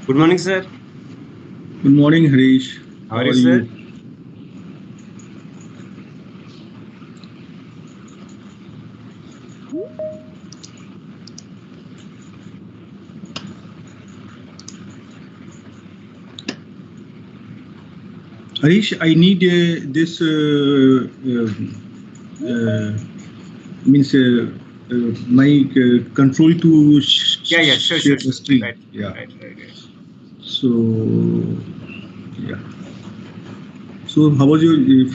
Good morning, sir. Good morning, Harish. How are you, sir? Harish, I need this means my control to Yeah, share the screen. Right. Yeah. Right. So yeah. So how was your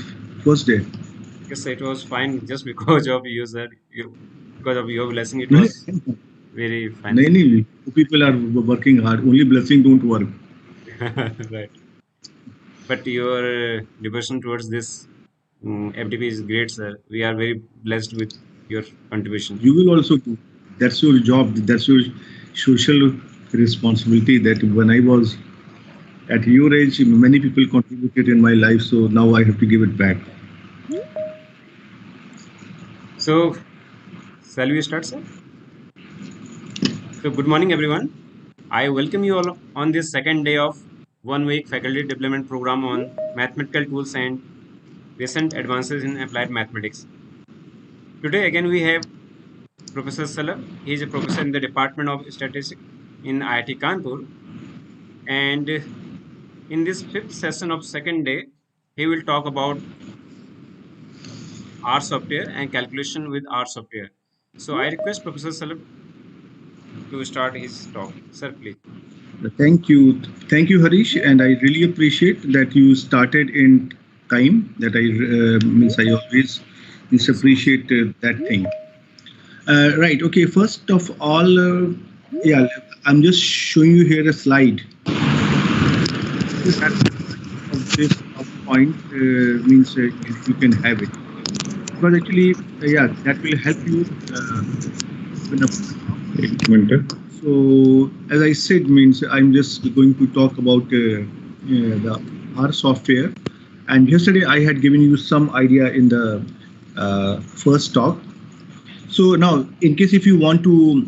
first day? Yes, it was fine just because of you, sir. Because of your blessing, it नहीं was very fine, नहीं sir. नहीं. People are working hard. Only blessing don't work. Right. But your devotion towards this FDP is great, sir. We are very blessed with your contribution. You will also do. That's your job. That's your social responsibility. That when I was at your age, many people contributed in my life, so now I have to give it back. So, shall we start, sir? So, good morning, everyone. I welcome you all on this second day of 1 week faculty development program on mathematical tools and recent advances in applied mathematics. Today, again, we have Professor Shalabh. He is a professor in the Department of Statistics in IIT Kanpur. And in this fifth session of second day, he will talk about R software and calculation with R software. So I request Professor Shalabh to start his talk. Sir, please. Thank you, Harish, and I really appreciate that you started in time. That I means I always appreciate that thing. Right. Okay. First of all, yeah, I'm just showing you here a slide. Of this point means you can have it. But actually, yeah, that will help you open up. So, as I said, means I'm just going to talk about the R software. And yesterday I had given you some idea in the first talk. So now, in case if you want to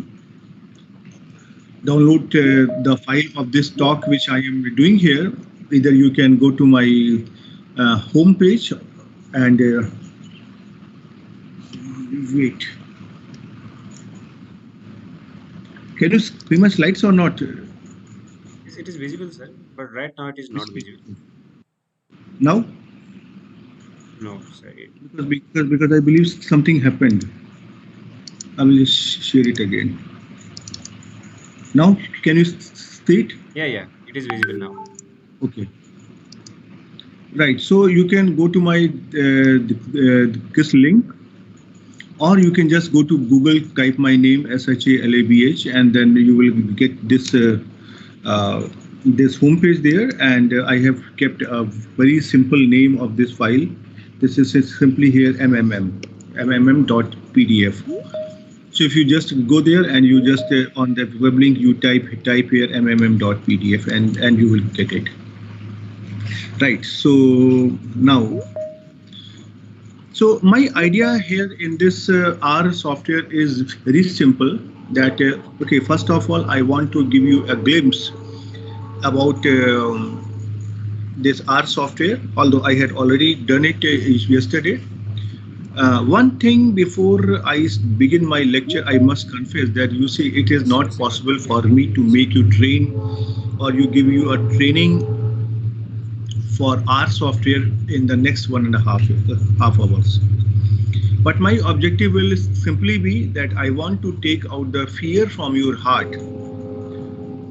download the file of this talk which I am doing here, either you can go to my home page and wait. Can you see my slides or not? Yes, it is visible, sir, but right now it is not visible. Now? No, sir. Because I believe something happened. I will just share it again. Now, can you see it? Yeah, it is visible now. Okay. Right. So you can go to my this link, or you can just go to Google, type my name Shalabh, and then you will get this this homepage there. And I have kept a very simple name of this file. This is simply here mmm.pdf. So if you just go there and you just on that web link you type here mmm.pdf and you will get it. Right. So now. So my idea here in this R software is very simple. That okay, first of all, I want to give you a glimpse about this R software. Although I had already done it yesterday. One thing before I begin my lecture, I must confess that you see it is not possible for me to make you train or you give you a training for R software in the next 1.5 hours. But my objective will simply be that I want to take out the fear from your heart,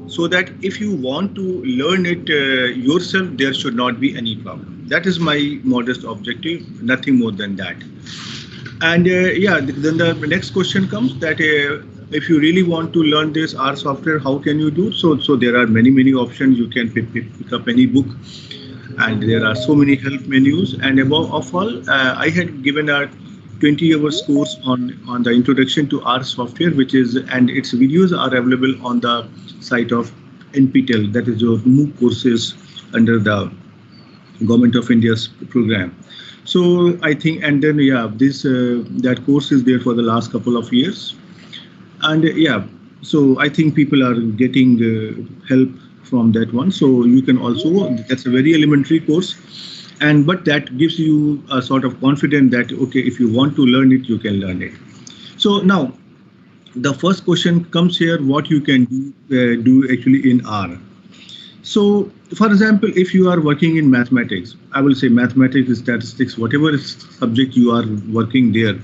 so that if you want to learn it yourself, there should not be any problem. That is my modest objective, nothing more than that. And yeah, then the next question comes that if you really want to learn this R software, how can you do? So there are many options. You can pick up any book, and there are so many help menus. And above all, I had given a 20 hours course on the introduction to R software, which is, and its videos are available on the site of NPTEL, that is your MOOC courses under the Government of India's program. So I think, and then yeah, this that course is there for the last couple of years, and yeah. So I think people are getting help from that one. So you can also, that's a very elementary course, and but that gives you a sort of confidence that okay, if you want to learn it, you can learn it. So now the first question comes here: what you can do actually in R. So, for example, if you are working in mathematics, I will say mathematics, statistics, whatever subject you are working there.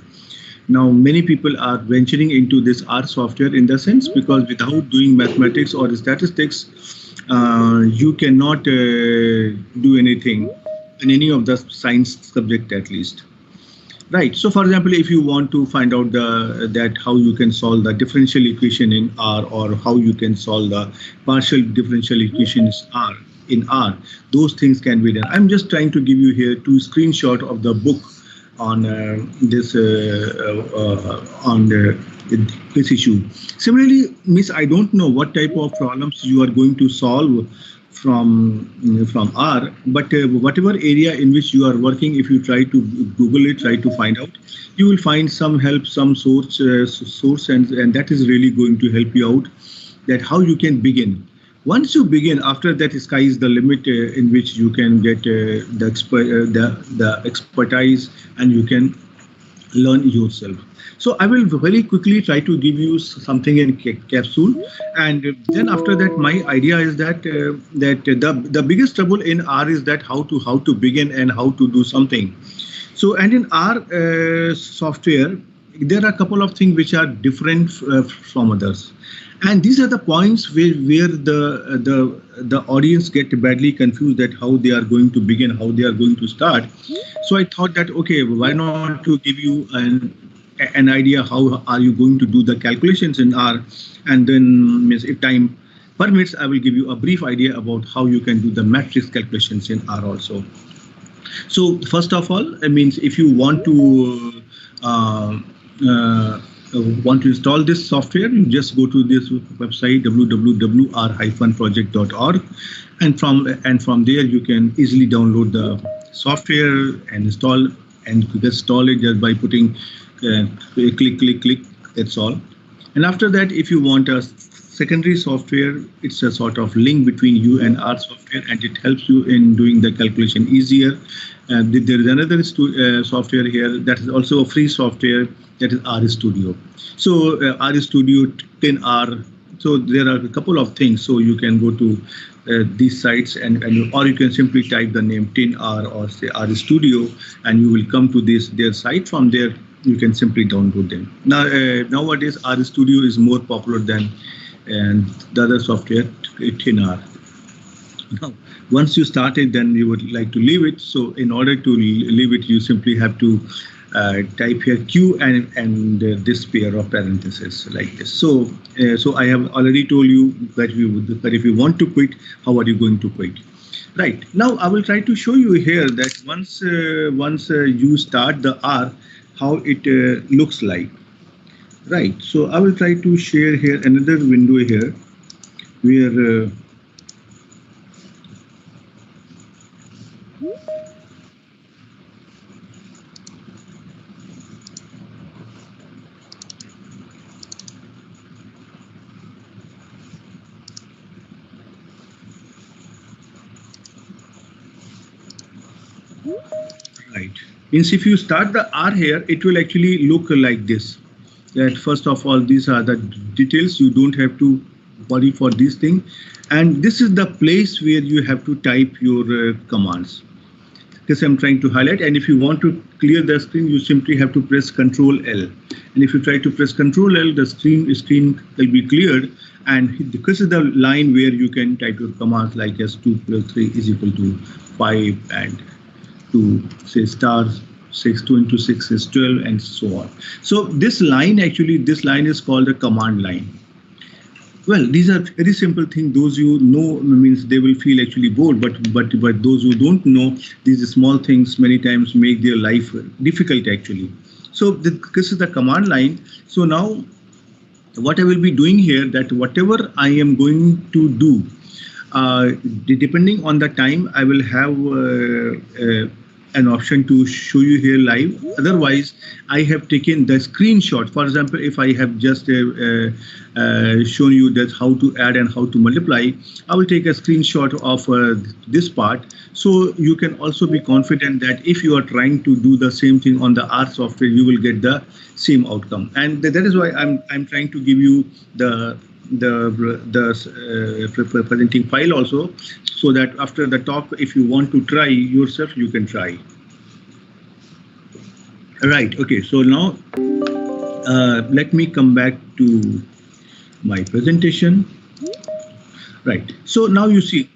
Now, many people are venturing into this R software in the sense because without doing mathematics or statistics, you cannot do anything in any of the science subject at least. Right. So, for example, if you want to find out that how you can solve the differential equation in R or how you can solve the partial differential equations R in R, those things can be done. I'm just trying to give you here two screenshots of the book on this issue. Similarly, Miss, I don't know what type of problems you are going to solve from R, but whatever area in which you are working, if you try to Google it, try to find out, you will find some help, some source, and that is really going to help you out. That how you can begin. Once you begin, after that, sky is the limit in which you can get the expertise and you can learn yourself. So I will very quickly try to give you something in capsule, and then after that, my idea is that the biggest trouble in R is that how to begin and how to do something. So and in R software, there are a couple of things which are different from others. And these are the points where the audience get badly confused that how they are going to begin, how they are going to start. So I thought that, okay, why not to give you an idea how are you going to do the calculations in R, and then if time permits, I will give you a brief idea about how you can do the matrix calculations in R also. So first of all, it means if you want to install this software, you just go to this website www.r-project.org, and from there you can easily download the software and install it just by putting click. That's all. And after that, if you want a secondary software, it's a sort of link between you and R software, and it helps you in doing the calculation easier. And there is another software here that is also a free software, that is R Studio. So R Studio 10R. So there are a couple of things. So you can go to these sites or you can simply type the name 10R or say R Studio, and you will come to their site. From there, you can simply download them. Now nowadays R Studio is more popular than the other software 10R. Now, once you start it, then you would like to leave it. So in order to leave it, you simply have to type here Q and this pair of parentheses like this. So I have already told you that if you want to quit, how are you going to quit? Right. Now I will try to show you here that once you start the R, how it looks like. Right. So I will try to share here another window here where right. Means if you start the R here, it will actually look like this. That first of all, these are the details. You don't have to worry for this thing. And this is the place where you have to type your commands. Because I'm trying to highlight. And if you want to clear the screen, you simply have to press Control L. And if you try to press Control L, the screen will be cleared. And this is the line where you can type your commands like as 2 plus 3 is equal to 5 and to say star 6, 2 into 6 is 12, and so on. So this line is called a command line. Well, these are very simple things. Those you know means they will feel actually bored, but those who don't know, these small things many times make their life difficult actually. So this is the command line. So now what I will be doing here, that whatever I am going to do, depending on the time, I will have an option to show you here live. Otherwise, I have taken the screenshot. For example, if I have just shown you that how to add and how to multiply, I will take a screenshot of this part. So you can also be confident that if you are trying to do the same thing on the R software, you will get the same outcome. And that is why I'm trying to give you the presenting file also, so that after the talk, if you want to try yourself, you can try. Right. Okay. So now let me come back to my presentation. Right. So now you see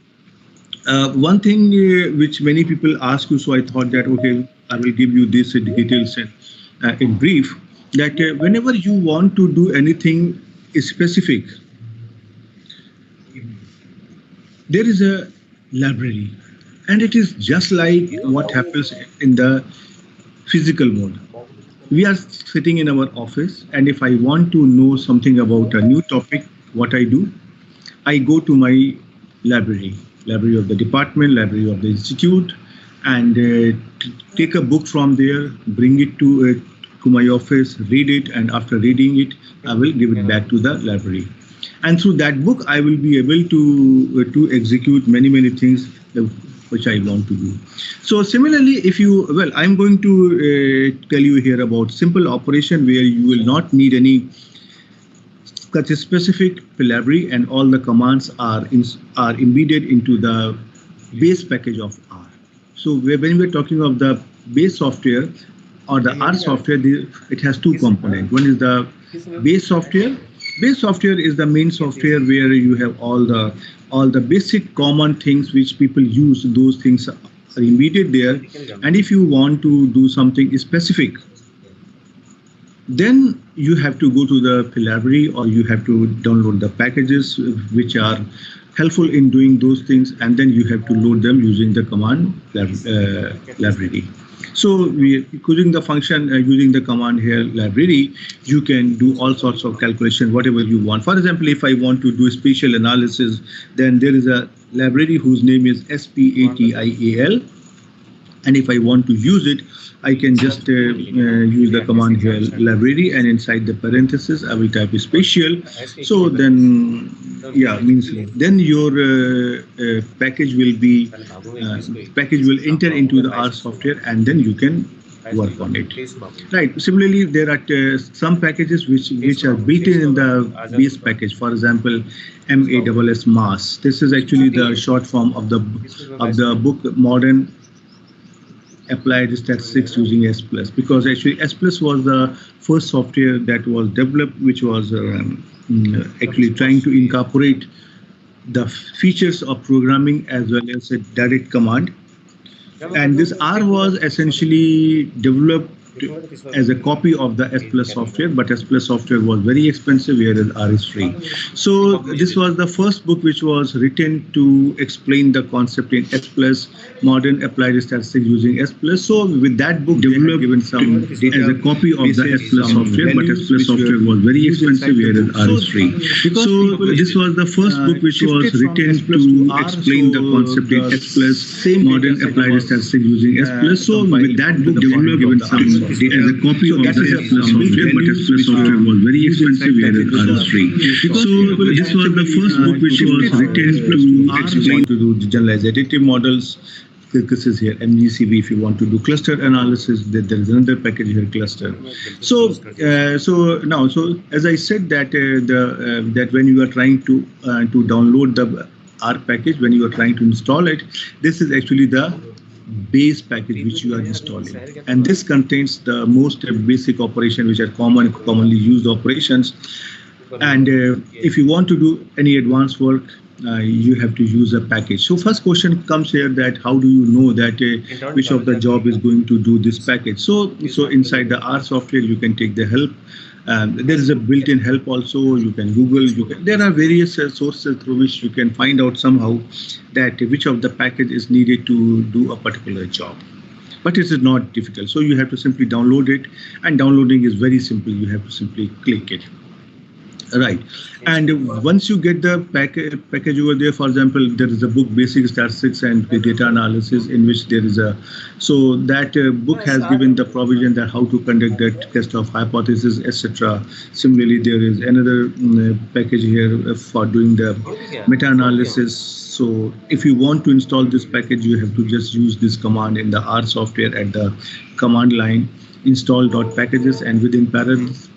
one thing which many people ask you. So I thought that, okay, I will give you this details in brief, that whenever you want to do anything specific, there is a library, and it is just like what happens in the physical mode. We are sitting in our office, and if I want to know something about a new topic, what I do, I go to my library of the department, library of the institute, and take a book from there, bring it to my office, read it, and after reading it, I will give it back to the library. And through that book, I will be able to execute many things which I want to do. So similarly, if you, well, I'm going to tell you here about simple operation where you will not need any such a specific library, and all the commands are embedded into the base package of R. So when we're talking of the base software or the R software, it has two components. One is the base software. Base software is the main software where you have all the basic common things which people use. Those things are embedded there. And if you want to do something specific, then you have to go to the library, or you have to download the packages which are helpful in doing those things, and then you have to load them using the command library. So using the function, using the command here library, you can do all sorts of calculation, whatever you want. For example, if I want to do spatial analysis, then there is a library whose name is SPATIAL. And if I want to use it, I can just use the command here library, and inside the parenthesis I will type spatial. So then, yeah, means then your package will enter into the R software, and then you can work on it. Right. Similarly, there are some packages which are built in the base package. For example, MASS mass. This is actually the short form of the book Modern Applied Statistics using S+, because actually S+ was the first software that was developed, which was actually trying to incorporate the features of programming as well as a direct command. And this R was essentially developed as a copy of the S+ software, but S+ software was very expensive, whereas R is free. So this was the first book which was written to explain the concept in S+, Modern Applied Statistics using S+. So with that book, developed given some data as a copy of the S+ software, but S+ software was very expensive, whereas R is free. So this was the first book which was written to explain the concept in S+, Modern Applied Statistics using S+. So with that book, developed given some as a copy of the S+ software, but S+ software was very expensive, whereas R is free. So this was the first book which was written to explain to do generalized additive models. This is here MGCB. If you want to do cluster analysis, there is another package here, cluster. So so as I said that that when you are trying to download the R package, when you are trying to install it, this is actually the base package which you are installing, and this contains the most basic operation which are commonly used operations. And if you want to do any advanced work, you have to use a package. So first question comes here, that how do you know that which of the job is going to do this package? So inside the R software you can take the help. There is a built-in help also. You can Google. There are various sources through which you can find out somehow that which of the package is needed to do a particular job. But it is not difficult. So you have to simply download it, and downloading is very simple. You have to simply click it. Right. And once you get the package over there, for example, there is a book, Basic Statistics and Data Analysis, in which there is a, so that book has given the provision that how to conduct that test of hypothesis, etc. Similarly, there is another package here for doing the meta-analysis. So if you want to install this package, you have to just use this command in the R software at the command line, install.packages, and within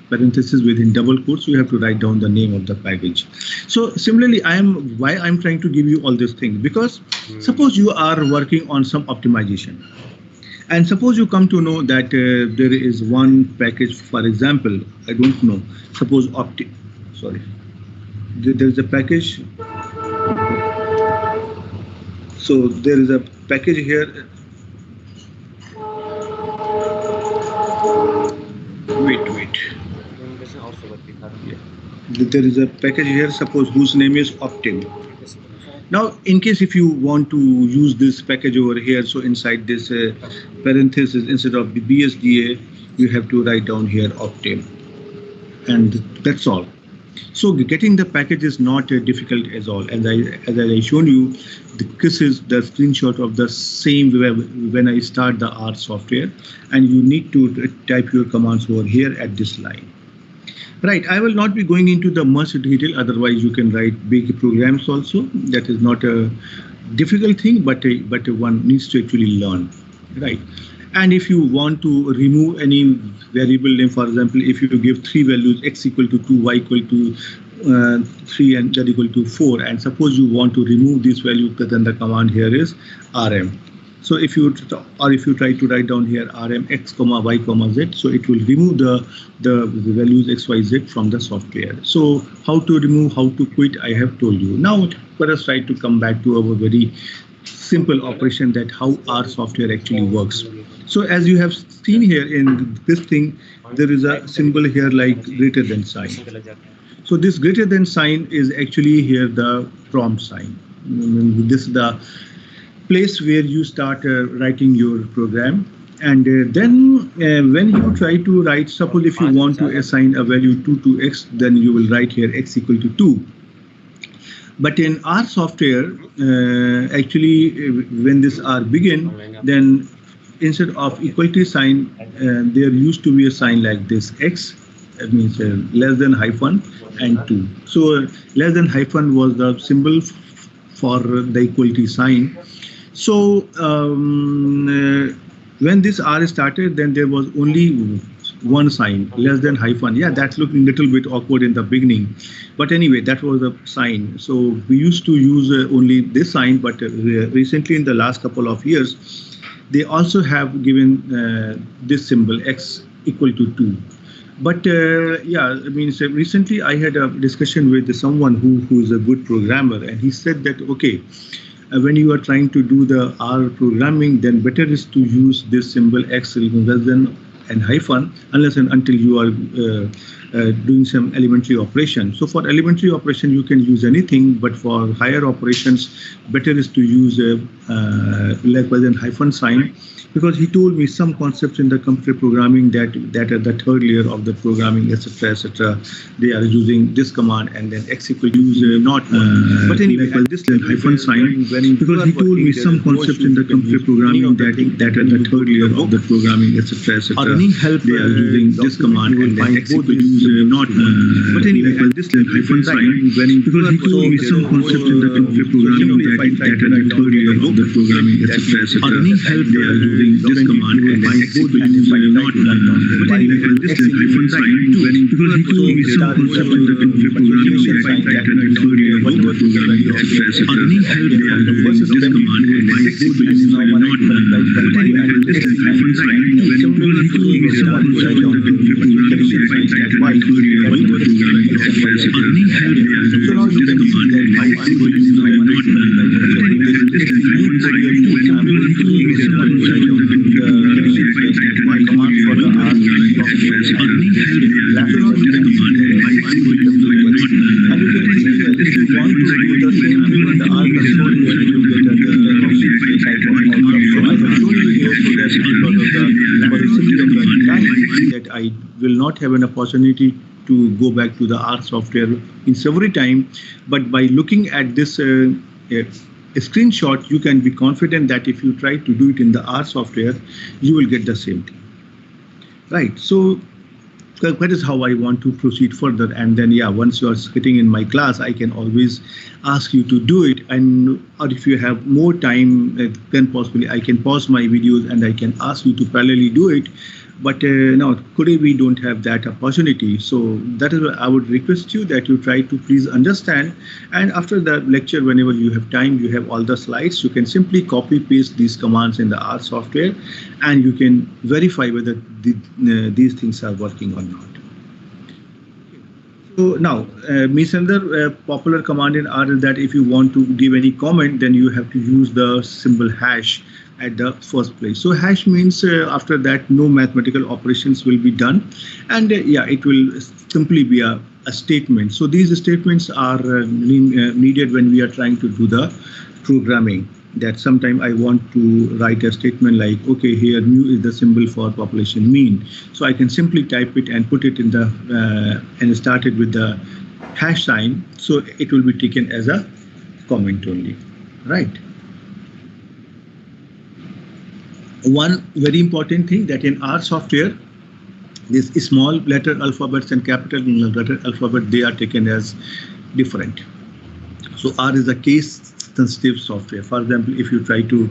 parentheses within double quotes, you have to write down the name of the package. So similarly, why I'm trying to give you all these things, because suppose you are working on some optimization, and suppose you come to know that there is one package, for example, I don't know, suppose there is a package. So there is a package here. Wait. There is a package here, suppose, whose name is Optim. Now, in case if you want to use this package over here, so inside this parenthesis, instead of the BSDA, you have to write down here Optim. And that's all. So getting the package is not difficult as all. As I shown you, this is the screenshot of the same when I start the R software, and you need to type your commands over here at this line. Right, I will not be going into the much detail, otherwise you can write big programs also. That is not a difficult thing, but one needs to actually learn, right? And if you want to remove any variable name, for example, if you give three values, x equal to 2, y equal to 3, and z equal to 4, and suppose you want to remove this value, then the command here is rm. So if you try to write down here rm x comma y comma z, so it will remove the values x, y, z from the software. So how to remove, how to quit, I have told you. Now let us try to come back to our very simple operation, that how our software actually works. So as you have seen here in this thing, there is a symbol here like greater than sign. So this greater than sign is actually here the prompt sign. This is the place where you start writing your program. And then when you try to write, suppose if you want to assign a value 2 to x, then you will write here x equal to 2. But in our software, actually, when this R begin, then instead of equality sign, there used to be a sign like this, x, that means less than hyphen and 2. So less than hyphen was the symbol for the equality sign. So when this R started, then there was only one sign, less than hyphen. Yeah, that's looking a little bit awkward in the beginning. But anyway, that was the sign. So we used to use only this sign, but recently in the last couple of years, they also have given this symbol x equal to 2. But yeah, I mean, so recently I had a discussion with someone who is a good programmer, and he said that, okay, when you are trying to do the R programming, then better is to use this symbol x rather than and hyphen, unless and until you are doing some elementary operation. So for elementary operation, you can use anything, but for higher operations, better is to use less than hyphen sign, because he told me some concepts in the computer programming that at the third layer of the programming, etc., they are using this command, and then x equal to use not one. But anyway, this hyphen sign, because he told me some concepts in the computer programming that at the third layer of the programming, etc., they are using this command, and then x equal to use not one. But anyway, this hyphen sign, because he told me some concepts in the computer programming that at the third layer of the programming, etc., they are using this command, and then x equal to use not one. But anyway, this hyphen sign, because he told me some concepts in the computer programming that at the third layer of the programming, etc., they are using this command, and then x equal to use not one. But anyway, this hyphen sign, because he told me some concepts in the computer programming that at the third layer of the programming, etc., they are using this command, and then x equal to use not one. But anyway, this hyphen sign, because he told me some concepts that I will not have an opportunity to go back to the R software in every time. But by looking at this screenshot, you can be confident that if you try to do it in the R software, you will get the same thing. Right. So that is how I want to proceed further. And then, yeah, once you are sitting in my class, I can always ask you to do it. And or if you have more time, then possibly I can pause my videos and I can ask you to parallelly do it. But now, today we don't have that opportunity. So that is why I would request you that you try to please understand. And after the lecture, whenever you have time, you have all the slides, you can simply copy paste these commands in the R software and you can verify whether these things are working or not. So now, means another popular command in R is that if you want to give any comment, then you have to use the symbol hash at the first place. So hash means after that no mathematical operations will be done, and yeah, it will simply be a statement. So these statements are needed when we are trying to do the programming. That sometime I want to write a statement like, okay, here mu is the symbol for population mean. So I can simply type it and put it in the and start it with the hash sign. So it will be taken as a comment only, right? One very important thing that in R software, this small letter alphabets and capital letter alphabet, they are taken as different. So R is a case sensitive software. For example, if you try to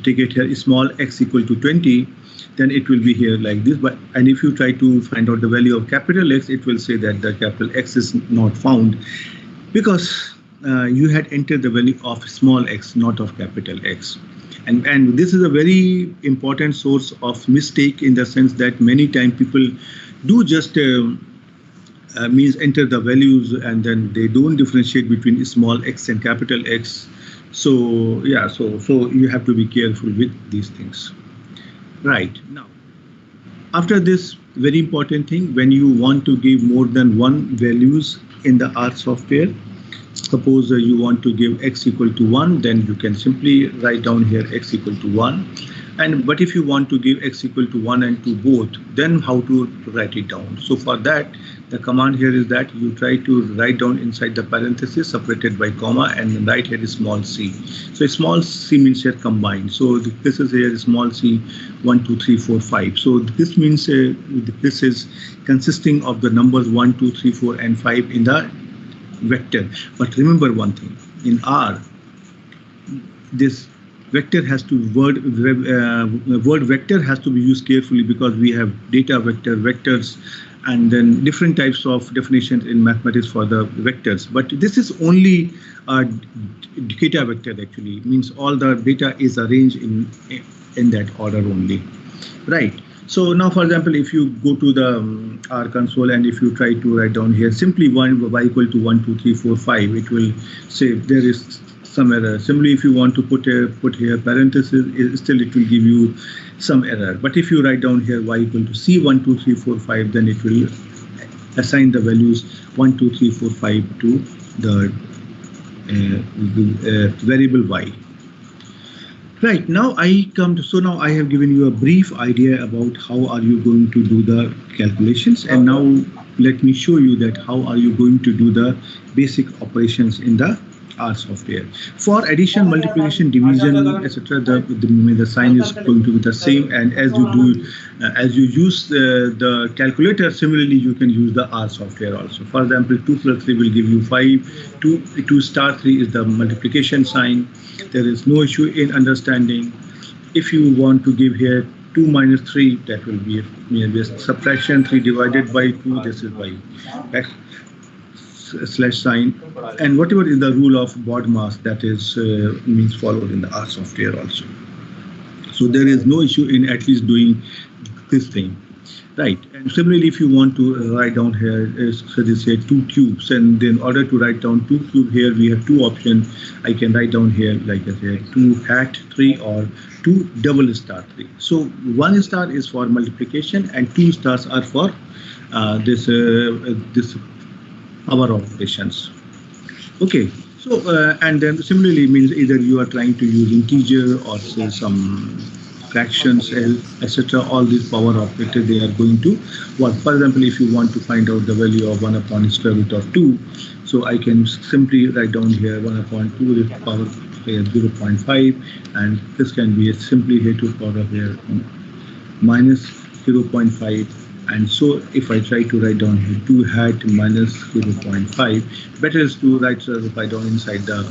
take it here, small x equal to 20, then it will be here like this. But and if you try to find out the value of capital X, it will say that the capital X is not found because you had entered the value of small x, not of capital X. And this is a very important source of mistake in the sense that many times people do just means enter the values and then they don't differentiate between small x and capital X. So yeah, so you have to be careful with these things. Right. Now, after this very important thing, when you want to give more than one values in the R software, suppose you want to give x equal to 1, then you can simply write down here x equal to 1. But if you want to give x equal to 1 and 2 both, then how to write it down? So for that, the command here is that you try to write down inside the parenthesis separated by comma and then write here small c. So small c means here combined. So this is here small c 1, 2, 3, 4, 5. So this means this is consisting of the numbers 1, 2, 3, 4, and 5 in the vector. But remember one thing, in R, this vector has to word vector has to be used carefully because we have data vector, vectors, and then different types of definitions in mathematics for the vectors. But this is only a data vector actually, means all the data is arranged in that order only, right? So now, for example, if you go to the R console and if you try to write down here simply y equal to 1, 2, 3, 4, 5, it will say there is some error. Similarly, if you want to put here parentheses, still it will give you some error. But if you write down here y equal to c 1, 2, 3, 4, 5, then it will assign the values 1, 2, 3, 4, 5 to the variable y. Right, now I come to, so now I have given you a brief idea about how are you going to do the calculations, and now let me show you that how are you going to do the basic operations in the R software. For addition, multiplication, division, etc., the sign is going to be the same, and as you do, as you use the calculator, similarly you can use the R software also. For example, 2 plus 3 will give you 5. 2 star 3 is the multiplication sign. There is no issue in understanding. If you want to give here 2 minus 3, that will be subtraction. 3 divided by 2, this is by slash sign, and whatever is the rule of BODMAS, that is means followed in the R software also. So there is no issue in at least doing this thing, right? And similarly, if you want to write down here, so they say 2 cubes, and in order to write down 2 cube here, we have two options. I can write down here like I said 2 hat 3 or 2 double star 3. So 1 star is for multiplication and 2 stars are for this our operations. Okay, so and then similarly means either you are trying to use integer or say some fractions, L, etc. All these power operators, they are going to work. For example, if you want to find out the value of 1 upon square root of 2, so I can simply write down here 1 upon 2 to the power here 0.5, and this can be simply here to power of here minus 0.5. And so if I try to write down here 2 hat minus 0.5, better is to write down inside the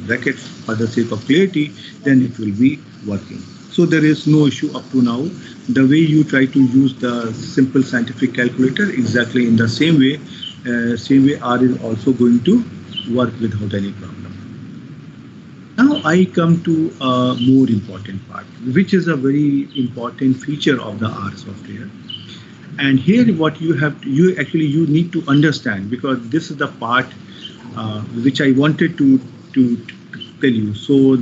bracket for the sake of clarity, then it will be working. So there is no issue up to now. The way you try to use the simple scientific calculator, exactly in the same way R is also going to work without any problem. Now I come to a more important part, which is a very important feature of the R software. And here what you need to understand, because this is the part which I wanted to tell you. So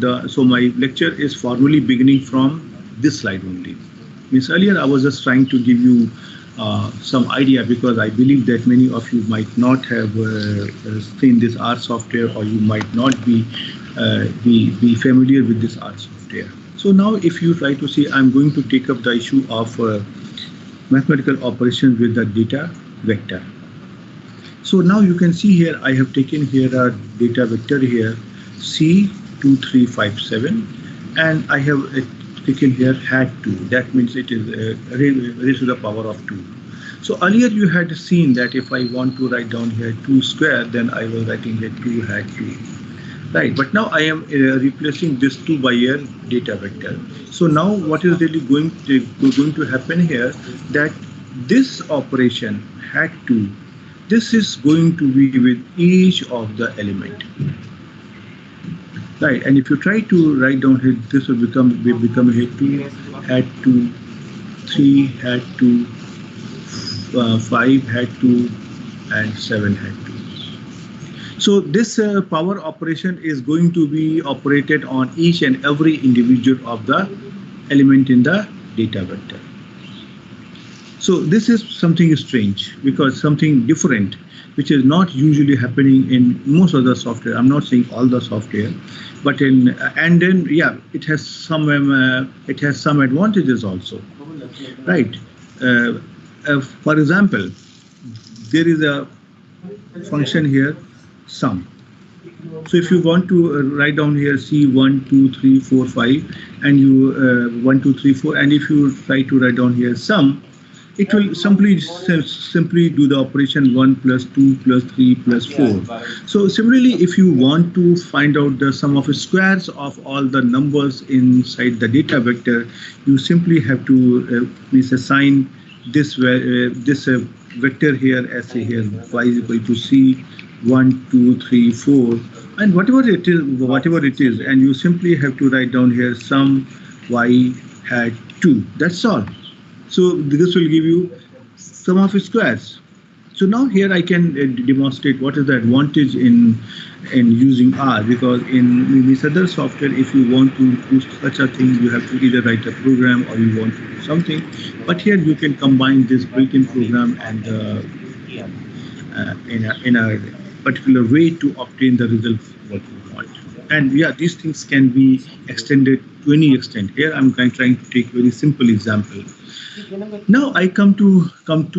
my lecture is formally beginning from this slide only. Means earlier I was just trying to give you some idea, because I believe that many of you might not have seen this R software, or you might not be familiar with this R software. So now if you try to see, I'm going to take up the issue of mathematical operations with the data vector. So now you can see here I have taken here a data vector here C2357, and I have taken here hat 2. That means it is raised to the power of 2. So earlier you had seen that if I want to write down here 2 square, then I was writing here 2 hat 2. Right, but now I am replacing this 2 by a data vector. So now what is really going to happen here, that this operation hat 2, this is going to be with each of the element. Right, and if you try to write down here, this will become here 2 hat 2, 3 hat 2, 5 hat 2, and 7 hat 2. So this power operation is going to be operated on each and every individual of the element in the data vector. So this is something strange, because something different, which is not usually happening in most of the software. I'm not saying all the software, but it has some advantages also, right? For example, there is a function here, sum. So if you want to write down here C1, 2, 3, 4, 5, and you 1, 2, 3, 4, and if you try to write down here sum, it will simply do the operation 1 plus 2 plus 3 plus 4. So similarly, if you want to find out the sum of squares of all the numbers inside the data vector, you simply have to assign this vector here as say here y is equal to C 1, 2, 3, 4, and whatever it is, and you simply have to write down here sum y hat 2. That's all. So this will give you sum of squares. So now here I can demonstrate what is the advantage in using R, because in this other software, if you want to do such a thing, you have to either write a program or you want to do something. But here you can combine this built-in program and in a particular way to obtain the result what you want. And yeah, these things can be extended to any extent. Here I'm trying to take a very simple example. Now I come to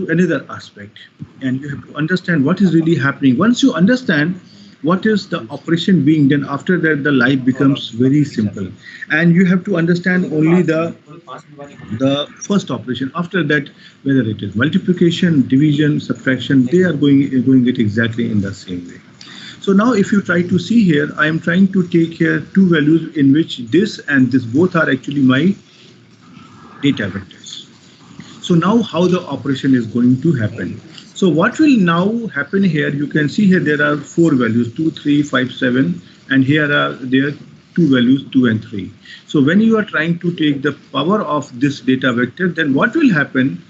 another aspect, and you have to understand what is really happening. Once you understand what is the operation being done, after that the life becomes very simple, and you have to understand only the first operation. After that, whether it is multiplication, division, subtraction, they are doing it exactly in the same way. So now if you try to see here, I am trying to take here two values in which this and this both are actually my data vectors. So now how the operation is going to happen. So what will now happen here, you can see here there are four values, 2, 3, 5, 7, and here are there two values, 2 and 3. So when you are trying to take the power of this data vector, then what will happen,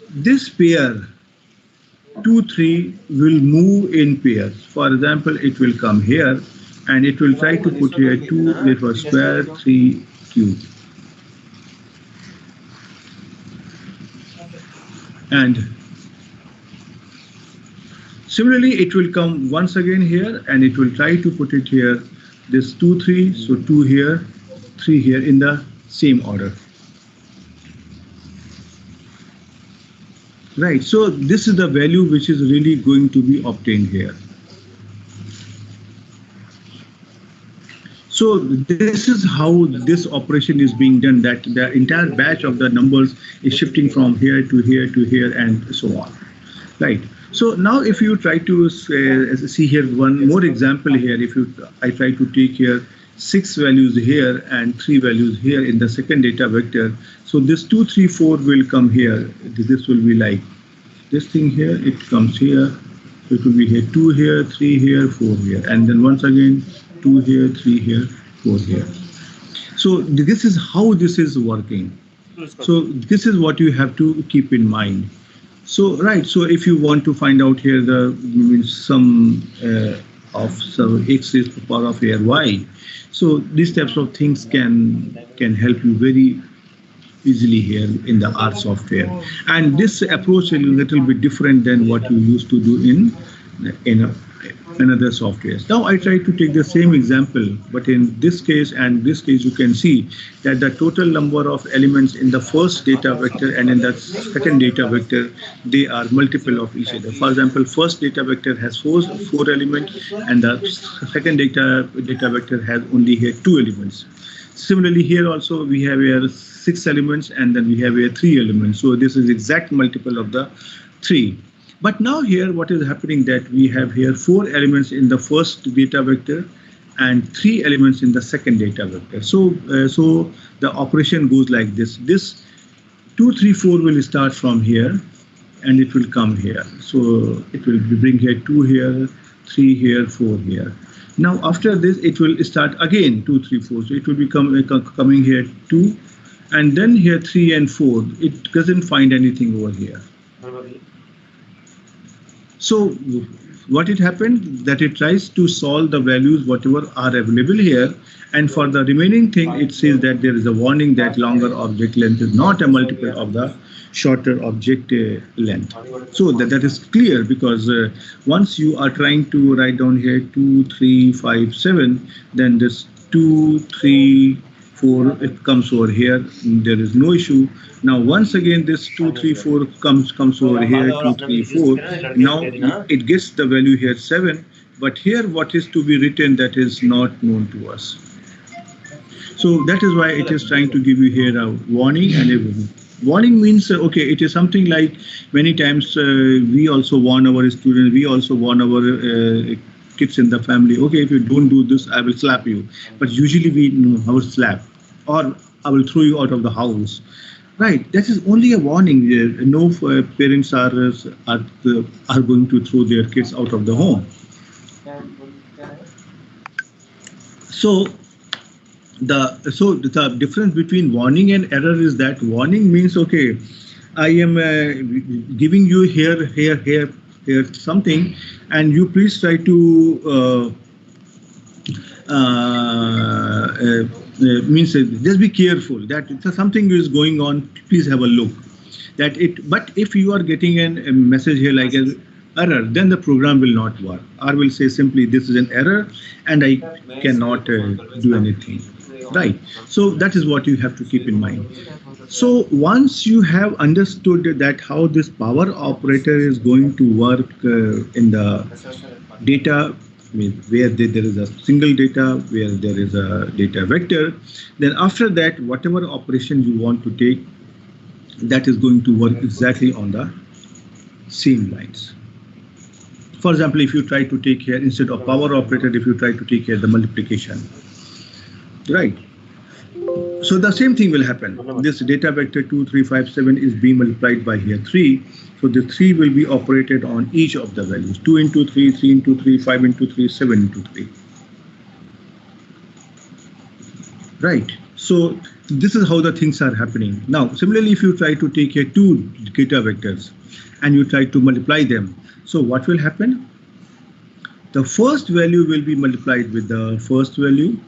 this pair 2, 3 will move in pairs. For example, it will come here and it will try to put here 2 therefore square, 3 cube. And similarly, it will come once again here and it will try to put it here, this 2, 3, so 2 here, 3 here in the same order. Right. So this is the value which is really going to be obtained here. So this is how this operation is being done, that the entire batch of the numbers is shifting from here to here to here and so on. Right. So now if you try to see here one more example here, if you I try to take here 6 values here and 3 values here in the second data vector. So this 2, 3, 4 will come here. This will be like this thing here, it comes here. So it will be here 2 here, 3 here, 4 here. And then once again 2 here, 3 here, 4 here. So this is how this is working. So this is what you have to keep in mind. So right, so if you want to find out here the sum of some x is the power of here y, so these types of things can help you very easily here in the R software. And this approach is a little bit different than what you used to do in another softwares. Now I try to take the same example, but in this case and this case you can see that the total number of elements in the first data vector and in the second data vector, they are multiple of each other. For example, first data vector has four elements and the second data vector has only here 2 elements. Similarly here also we have here 6 elements and then we have here 3 elements. So this is exact multiple of the 3. But now here what is happening that we have here 4 elements in the first data vector and 3 elements in the second data vector. So so the operation goes like this. This 2, 3, 4 will start from here and it will come here. So it will bring here 2 here, 3 here, 4 here. Now after this it will start again 2, 3, 4. So it will be coming here 2 and then here 3 and 4. It doesn't find anything over here. So what it happened that it tries to solve the values whatever are available here, and for the remaining thing it says that there is a warning that longer object length is not a multiple of the shorter object length. So that is clear, because once you are trying to write down here 2, 3, 5, 7, then this 2, 3, 4 it comes over here, there is no issue. Now once again this 2, 3, 4 comes over here, 2, 3, 4. Now it gets the value here 7, but here what is to be written, that is not known to us. So that is why it is trying to give you here a warning. And a warning means okay, it is something like many times we also warn our students, we also warn our kids in the family, okay, if you don't do this I will slap you. But usually we know how to slap, or I will throw you out of the house. Right, that is only a warning. No parents are going to throw their kids out of the home. So the difference between warning and error is that warning means okay, I am giving you here something, and you please try to means just be careful that something is going on, please have a look that it. But if you are getting a message here like an error, then the program will not work, or will say simply this is an error and I cannot do anything. Right, so that is what you have to keep in mind. So once you have understood that how this power operator is going to work in the data where there is a single data, where there is a data vector, then after that whatever operation you want to take, that is going to work exactly on the same lines. For example, if you try to take here instead of power operator, if you try to take here the multiplication, right? So the same thing will happen. This data vector 2, 3, 5, 7 is being multiplied by here 3. So the 3 will be operated on each of the values. 2 into 3, 3 into 3, 5 into 3, 7 into 3. Right. So this is how the things are happening. Now, similarly, if you try to take here 2 data vectors and you try to multiply them, so what will happen? The first value will be multiplied with the first value.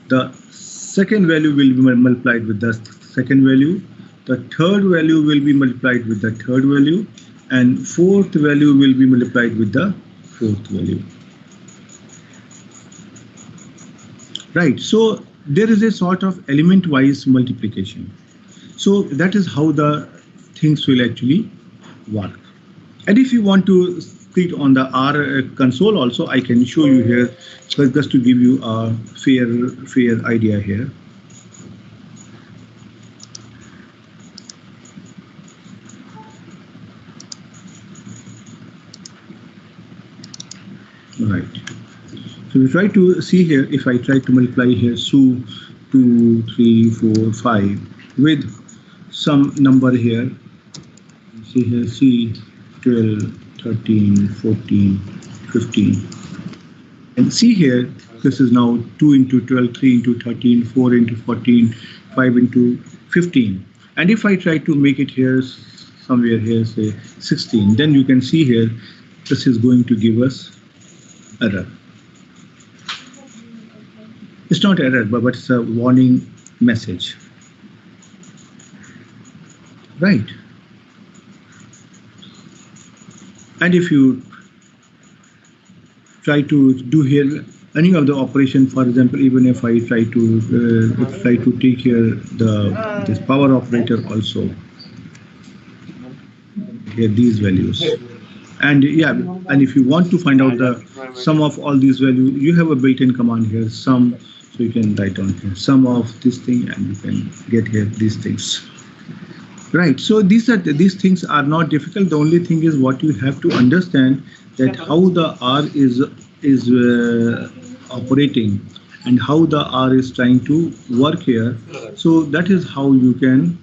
The second value will be multiplied with the second value. The third value will be multiplied with the third value. And fourth value will be multiplied with the fourth value. Right, so there is a sort of element-wise multiplication. So that is how the things will actually work. And if you want to click on the R console also, I can show you here, just to give you a fair idea here. Right. So we try to see here, if I try to multiply here, 2, 3, 4, 5 with some number here. See here, C, 12, 13, 14, 15. And see here, this is now 2 into 12, 3 into 13, 4 into 14, 5 into 15. And if I try to make it here, somewhere here, say 16, then you can see here, this is going to give us error. It's not error, but it's a warning message. Right. And if you try to do here any of the operation, for example, even if I try to take here this power operator also, here these values. And yeah, and if you want to find out the sum of all these values, you have a built-in command here, sum. So you can write down here sum of this thing, and you can get here these things. Right. So these things are not difficult. The only thing is what you have to understand, that how the R is operating and how the R is trying to work here. So that is how you can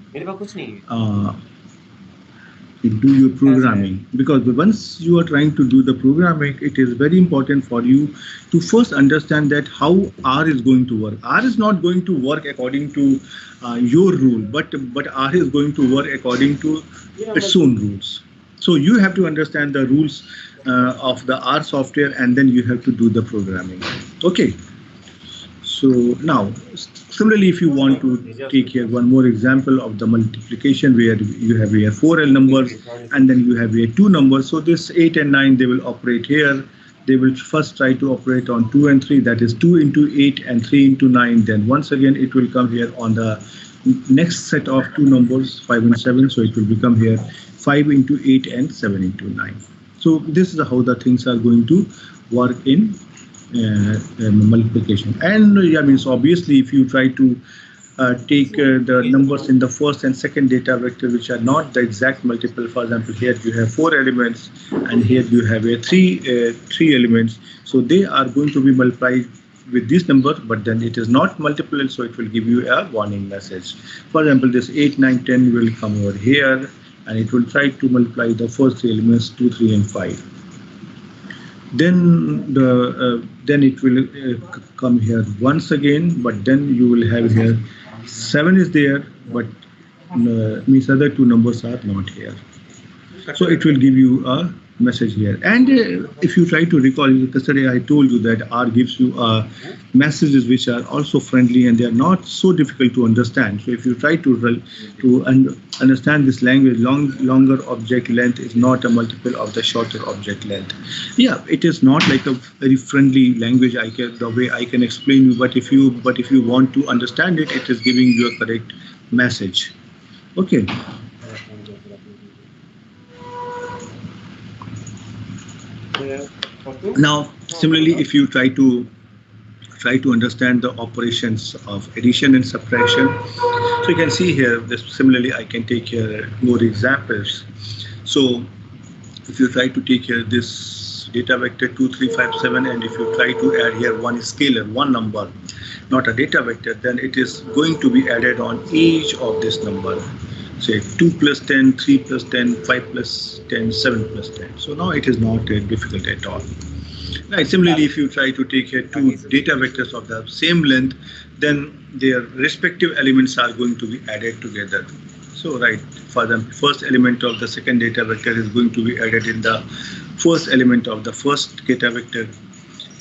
do your programming, because once you are trying to do the programming, it is very important for you to first understand that how R is going to work. R is not going to work according to your rule, but R is going to work according to its own rules. So you have to understand the rules of the R software, and then you have to do the programming. Okay. So now, similarly, if you want to take here one more example of the multiplication, where you have here 4L numbers and then you have here 2 numbers. So this 8 and 9, they will operate here. They will first try to operate on 2 and 3, that is 2 into 8 and 3 into 9. Then once again, it will come here on the next set of 2 numbers, 5 and 7. So it will become here 5 into 8 and 7 into 9. So this is how the things are going to work in multiplication. And yeah, means obviously if you try to take the numbers in the first and second data vector, which are not the exact multiple, for example, here you have 4 elements and here you have a three elements, so they are going to be multiplied with this number, but then it is not multiple, so it will give you a warning message. For example, this 8, 9, 10 will come over here and it will try to multiply the first 3 elements, 2, 3 and 5. Then it will come here once again, but then you will have here 7 is there, but means other 2 numbers are not here. So it will give you a message here. And if you try to recall, yesterday I told you that R gives you messages which are also friendly and they are not so difficult to understand. So if you try to understand this language, longer object length is not a multiple of the shorter object length. Yeah, it is not like a very friendly language the way I can explain you, but if you want to understand it, it is giving you a correct message. Okay. Now, similarly, if you try to understand the operations of addition and subtraction, so you can see here, similarly, I can take here more examples. So if you try to take here this data vector 2, 3, 5, 7, and if you try to add here one scalar, one number, not a data vector, then it is going to be added on each of this number. Say 2 plus 10, 3 plus 10, 5 plus 10, 7 plus 10. So now it is not difficult at all. Right. Similarly, if you try to take here 2 data vectors of the same length, then their respective elements are going to be added together. So right, for the first element of the second data vector is going to be added in the first element of the first data vector.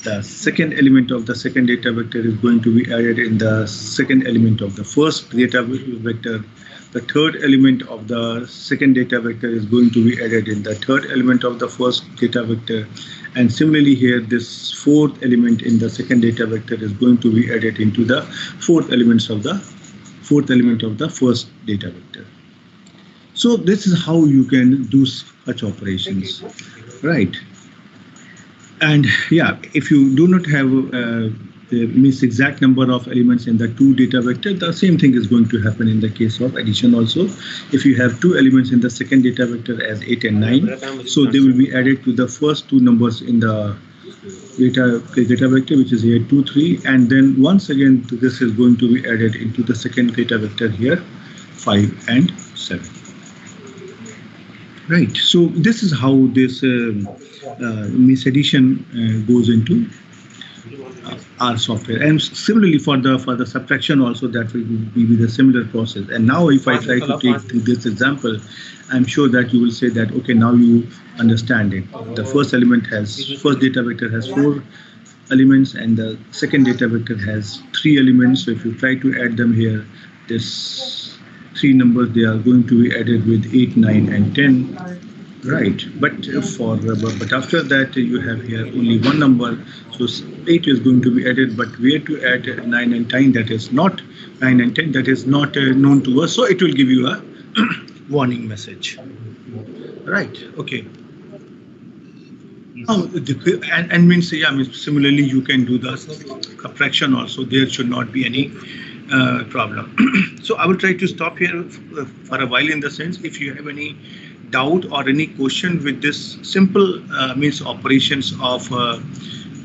The second element of the second data vector is going to be added in the second element of the first data vector. The third element of the second data vector is going to be added in the third element of the first data vector. And similarly here, this fourth element in the second data vector is going to be added into the fourth element of the first data vector. So this is how you can do such operations, right? And yeah, if you do not have the means exact number of elements in the two data vector, the same thing is going to happen in the case of addition also. If you have two elements in the second data vector as 8 and 9, so they will be added to the first two numbers in the data vector, which is here 2, 3, and then once again this is going to be added into the second data vector here 5 and 7. Right. So this is how this means addition goes into our software, and similarly for the subtraction also, that will be the similar process. And now if I try to take this example, I'm sure that you will say that okay, now you understand it. The first data vector has 4 elements and the second data vector has 3 elements. So if you try to add them here, this 3 numbers, they are going to be added with 8, 9 and 10. Right, but after that you have here only one number, so 8 is going to be added, but where to add 9 and 10, that is not 9 and 10, that is not known to us, so it will give you a warning message. Right, okay. Oh, and means similarly you can do the subtraction also. There should not be any problem. So I will try to stop here for a while, in the sense if you have any doubt or any question with this simple means operations of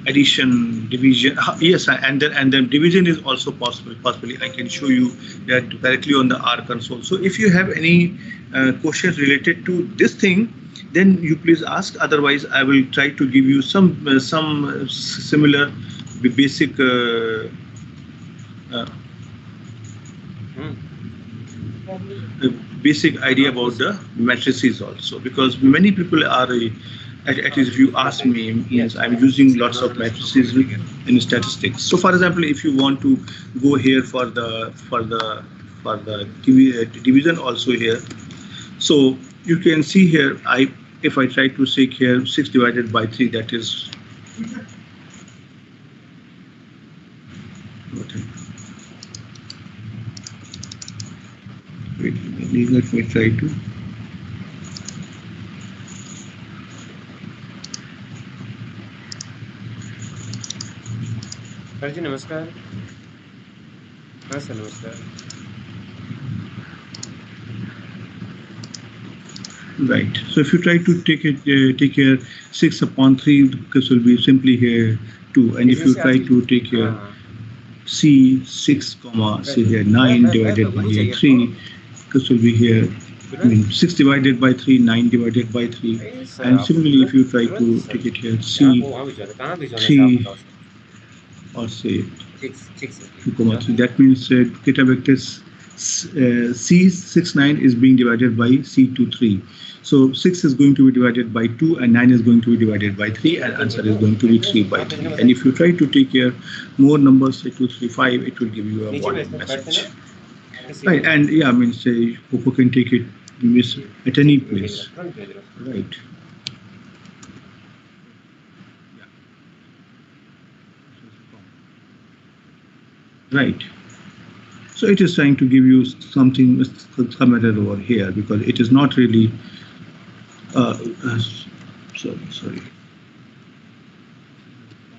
addition, division. Yes, and then division is also possible. Possibly I can show you that directly on the R console. So if you have any questions related to this thing, then you please ask. Otherwise, I will try to give you some similar basic basic idea about the matrices also, because many people are at least if you ask me, yes, I'm using lots of matrices in statistics. So for example, if you want to go here for the division also here, so you can see here, if I try to take here 6 divided by 3, that is wait, let me try to. Sir जी नमस्कार. हाँ sir नमस्कार. Right. So if you try to take here 6 upon 3, this will be simply here 2, and if you try to take here C 6 comma say here 9 divided by here 3, this will be here 6 divided by 3, 9 divided by 3, and similarly if you try to take it here C 3 or say 2 comma 3, that means data vector C69 is being divided by C23. So 6 is going to be divided by 2 and 9 is going to be divided by 3, and answer is going to be 3 by 3. And if you try to take here more numbers, say 2, 3, 5, it will give you a warning message. Right, and yeah, I mean say Popo can take it at any place. Right. Right. So it is trying to give you something, some error over here, because it is not really. Sorry.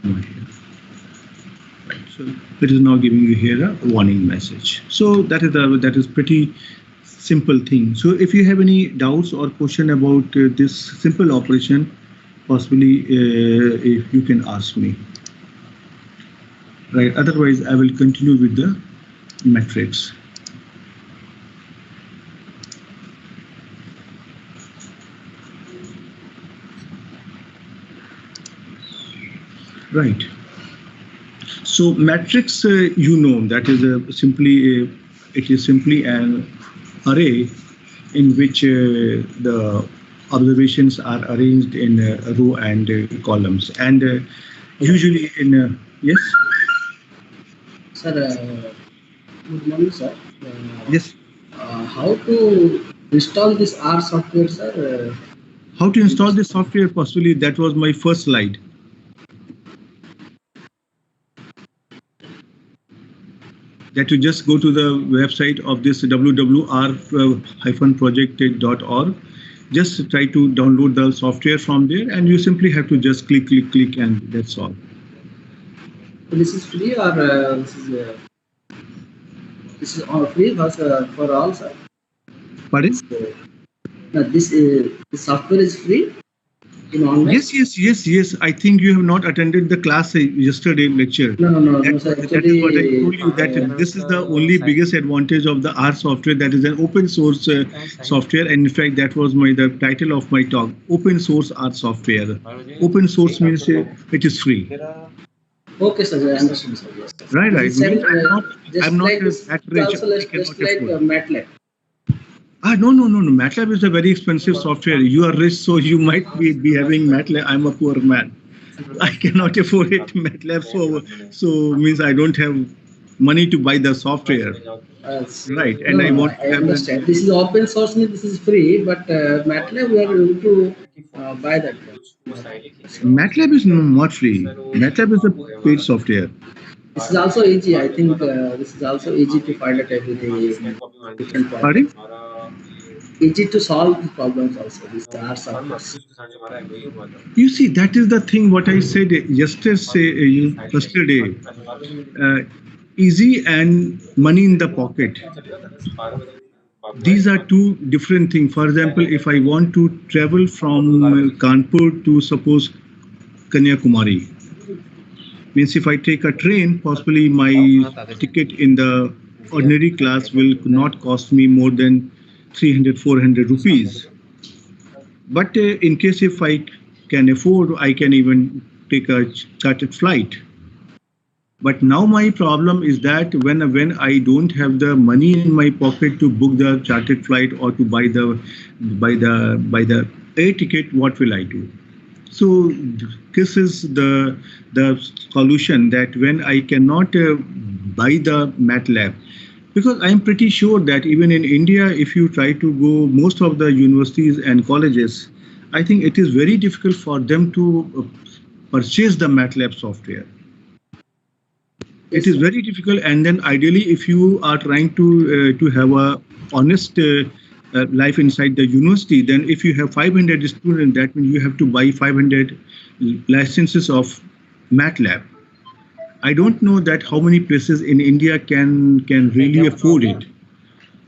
Right. So it is now giving you here a warning message. So that is pretty simple thing. So if you have any doubts or question about this simple operation, possibly if you can ask me. Right. Otherwise, I will continue with the matrix. Right. So matrix, you know, that is it is simply an array in which the observations are arranged in row and columns, and usually in yes. Sir, good morning, sir. Yes. How to install this R software, sir? How to install this software? Possibly that was my first slide. That you just go to the website of this www.r-project.org, Just try to download the software from there, and you simply have to just click, and that's all. This is free or this is all free for all, sir? Pardon? This software is free in online? Yes. I think you have not attended the class yesterday lecture. No, sir. That is what I told you, that this is the only biggest advantage of the R software, that is an open source software. And in fact, that was the title of my talk, open source R software. Open source means it is free. Okay, sir, I understand, sir. Yes. Right. I'm not like that rich. Just like MATLAB. No. MATLAB is a very expensive software. You are rich, so you might be having MATLAB. I'm a poor man. I cannot afford it. MATLAB, so means I don't have money to buy the software. Right, and I want. I understand. This is open source, means this is free, but MATLAB we are able to buy that. MATLAB is not free. MATLAB is a paid software. This is also easy. I think this is also easy to find out everything. Different Pardon? Easy to solve the problems also. These are softwares. You see, that is the thing what I said yesterday. Easy and money in the pocket. These are two different things. For example, if I want to travel from Kanpur to, suppose, Kanyakumari, means if I take a train, possibly my ticket in the ordinary class will not cost me more than 300-400 rupees. But in case if I can afford, I can even take a chartered flight. But now my problem is that when I don't have the money in my pocket to book the chartered flight or to buy the air ticket, what will I do? So this is the solution, that when I cannot buy the MATLAB, because I am pretty sure that even in India, if you try to go most of the universities and colleges, I think it is very difficult for them to purchase the MATLAB software. It is very difficult, and then ideally, if you are trying to have a honest life inside the university, then if you have 500 students, that means you have to buy 500 licenses of MATLAB. I don't know that how many places in India can really afford it.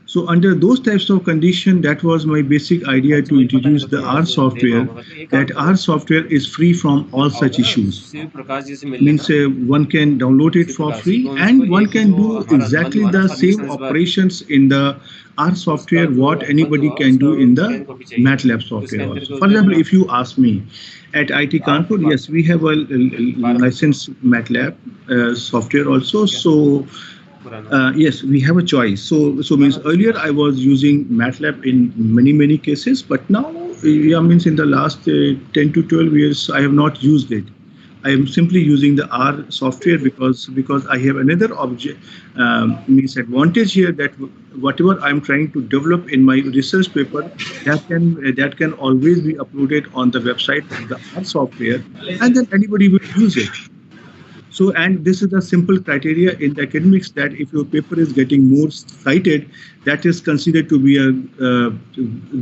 So under those types of conditions, that was my basic idea to introduce the R software, that R software is free from all such issues. Means one can download it for free, and one can do exactly the same operations in the R software what anybody can do in the MATLAB software also. For example, if you ask me, at IIT Kanpur, yes, we have a licensed MATLAB software also. So yes, we have a choice. So means earlier I was using MATLAB in many cases, but now, means in the last 10 to 12 years I have not used it. I am simply using the R software because I have another means advantage here, that whatever I am trying to develop in my research paper, that can always be uploaded on the website of the R software, and then anybody will use it. So, and this is the simple criteria in the academics, that if your paper is getting more cited, that is considered to be a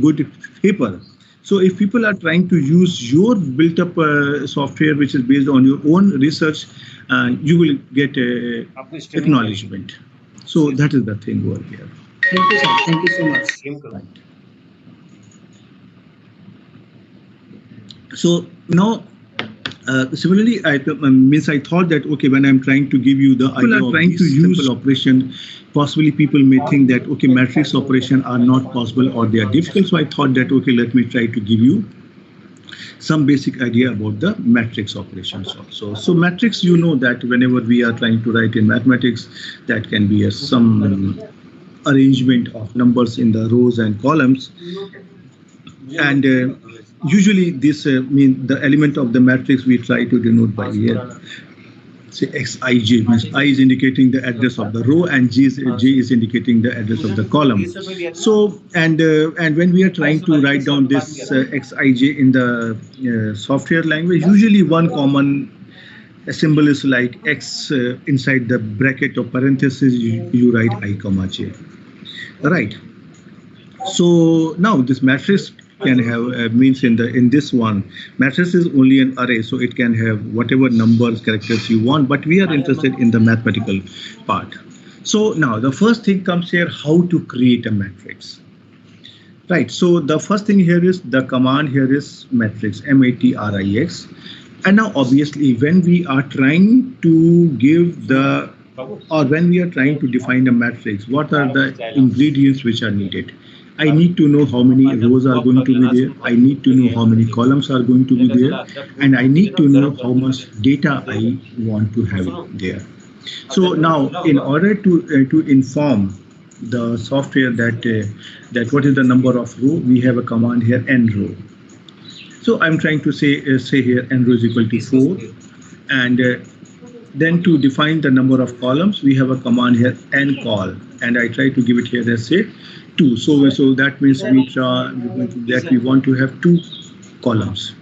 good paper. So if people are trying to use your built-up software, which is based on your own research, you will get acknowledgement. So that is the thing over here. Thank you, sir. Thank you so much. Right. So now, similarly, I thought that, okay, when I'm trying to give you the idea of trying to use simple operation, possibly people may think that, okay, matrix operation are not possible or they are difficult. So I thought that, okay, let me try to give you some basic idea about the matrix operations also. So matrix, you know that whenever we are trying to write in mathematics, that can be some arrangement of numbers in the rows and columns. And usually this means the element of the matrix we try to denote by here. Say Xij, means I is indicating the address of the row, and J is indicating the address of the column. So and when we are trying to write down this Xij in the software language, usually one common symbol is like X inside the bracket or parenthesis. You write I comma J. Right. So now this matrix can have means in this one, matrix is only an array, so it can have whatever numbers, characters you want, but we are interested in the mathematical part. So now the first thing comes here, how to create a matrix. Right, so the first thing here is the command here is matrix, matrix. And now obviously when we are trying to give the, or when we are trying to define a matrix, what are the ingredients which are needed? I need to know how many rows are going to be there. I need to know how many columns are going to be there. And I need to know how much data I want to have there. So now in order to inform the software that what is the number of row, we have a command here, n row. So I'm trying to say here n row is equal to 4, and then to define the number of columns, we have a command here, n col, and I try to give it here as say 2. So that means we want to have 2 columns,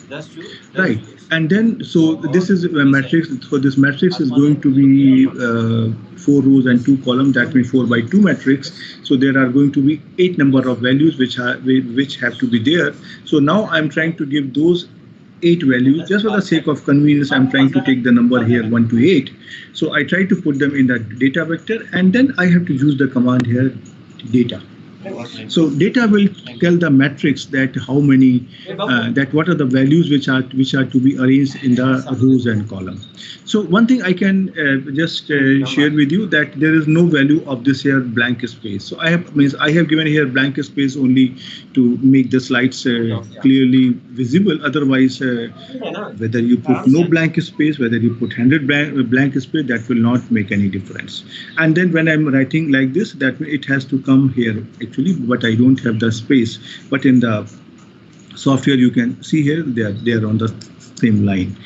right? And then so this is a matrix. So this matrix is going to be 4 rows and 2 columns. That means 4 by 2 matrix. So there are going to be 8 number of values which have to be there. So now I'm trying to give those 8 values. Just for the sake of convenience, I'm trying to take the number here 1 to 8. So I try to put them in the data vector, and then I have to use the command here, data. So data will tell the matrix that how many, that what are the values which are to be arranged in the rows and columns. So one thing I can just share with you, that there is no value of this here blank space. So I have given here blank space only to make the slides clearly visible. Otherwise, whether you put no blank space, whether you put 100 blank space, that will not make any difference. And then when I'm writing like this, that it has to come here actually, but I don't have the space. But in the software, you can see here they are on the same line.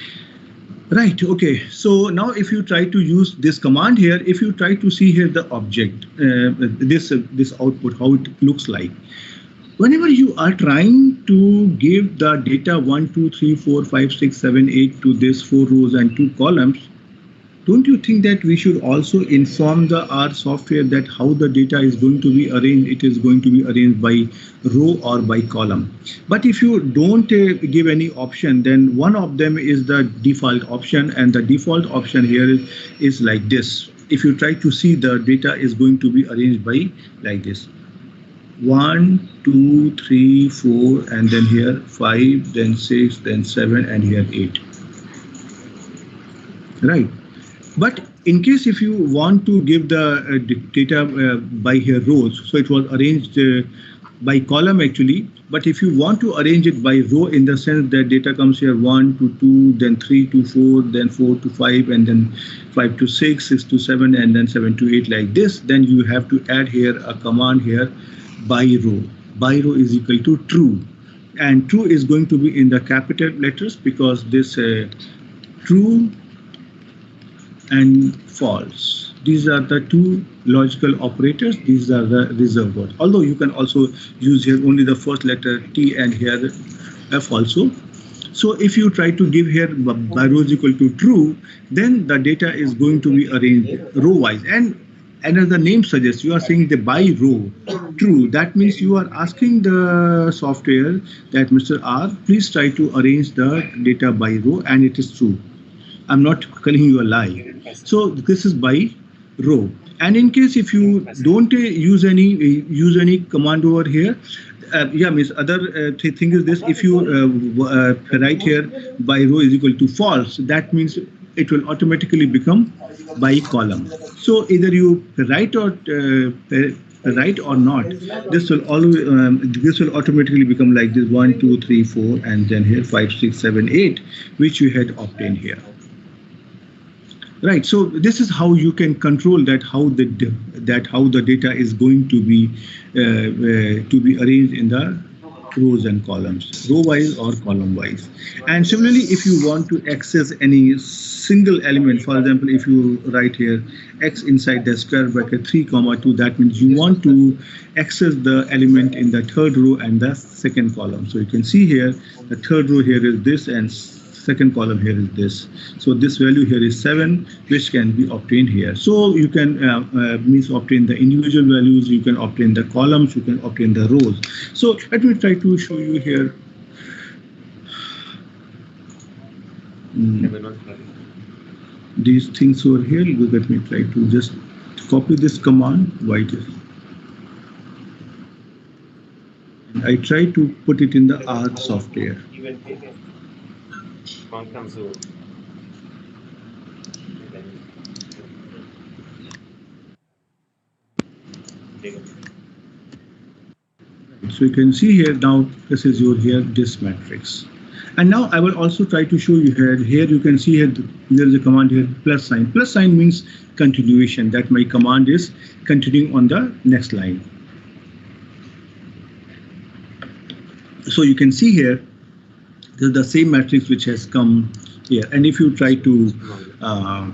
Right, okay, so now if you try to use this command here, if you try to see here the object, this output, how it looks like. Whenever you are trying to give the data 1, 2, 3, 4, 5, 6, 7, 8 to this 4 rows and 2 columns, don't you think that we should also inform our software that how the data is going to be arranged? It is going to be arranged by row or by column. But if you don't give any option, then one of them is the default option, and the default option here is like this. If you try to see, the data is going to be arranged by like this: 1, 2, 3, 4, and then here 5, then 6, then 7, and here 8. Right. But in case if you want to give the data by here rows, so it was arranged by column actually. But if you want to arrange it by row, in the sense that data comes here 1 to 2, then 3 to 4, then 4 to 5, and then 5 to 6, 6 to 7, and then 7 to 8 like this, then you have to add here a command here, by row. By row is equal to true, and true is going to be in the capital letters, because this true and false, these are the two logical operators. These are the reserved words, although you can also use here only the first letter T and here F also. So if you try to give here by row is equal to true, then the data is going to be arranged row wise. And as the name suggests, you are saying the by row true. That means you are asking the software that Mr. R, please try to arrange the data by row, and it is true. I'm not calling you a lie. So this is by row. And in case if you don't use any command over here, miss other thing is this: if you write here by row is equal to false, that means it will automatically become by column. So either you write or not, this will automatically become like this: 1, 2, 3, 4, and then here 5, 6, 7, 8, which you had obtained here. Right, so this is how you can control that how the data is going to be arranged in the rows and columns, row wise or column wise. And similarly, if you want to access any single element, for example, if you write here x inside the square bracket 3, 2, that means you want to access the element in the third row and the second column. So you can see here the third row here is this, and second column here is this. So this value here is 7, which can be obtained here. So you can means obtain the individual values, you can obtain the columns, you can obtain the rows. So let me try to show you here. These things over here. Let me try to just copy this command. I try to put it in the R software. So you can see here now, this is your this matrix. And now I will also try to show you here. Here you can see here there is a command here, plus sign. Plus sign means continuation, that my command is continuing on the next line. So you can see here, this is the same matrix which has come here. And if you try to let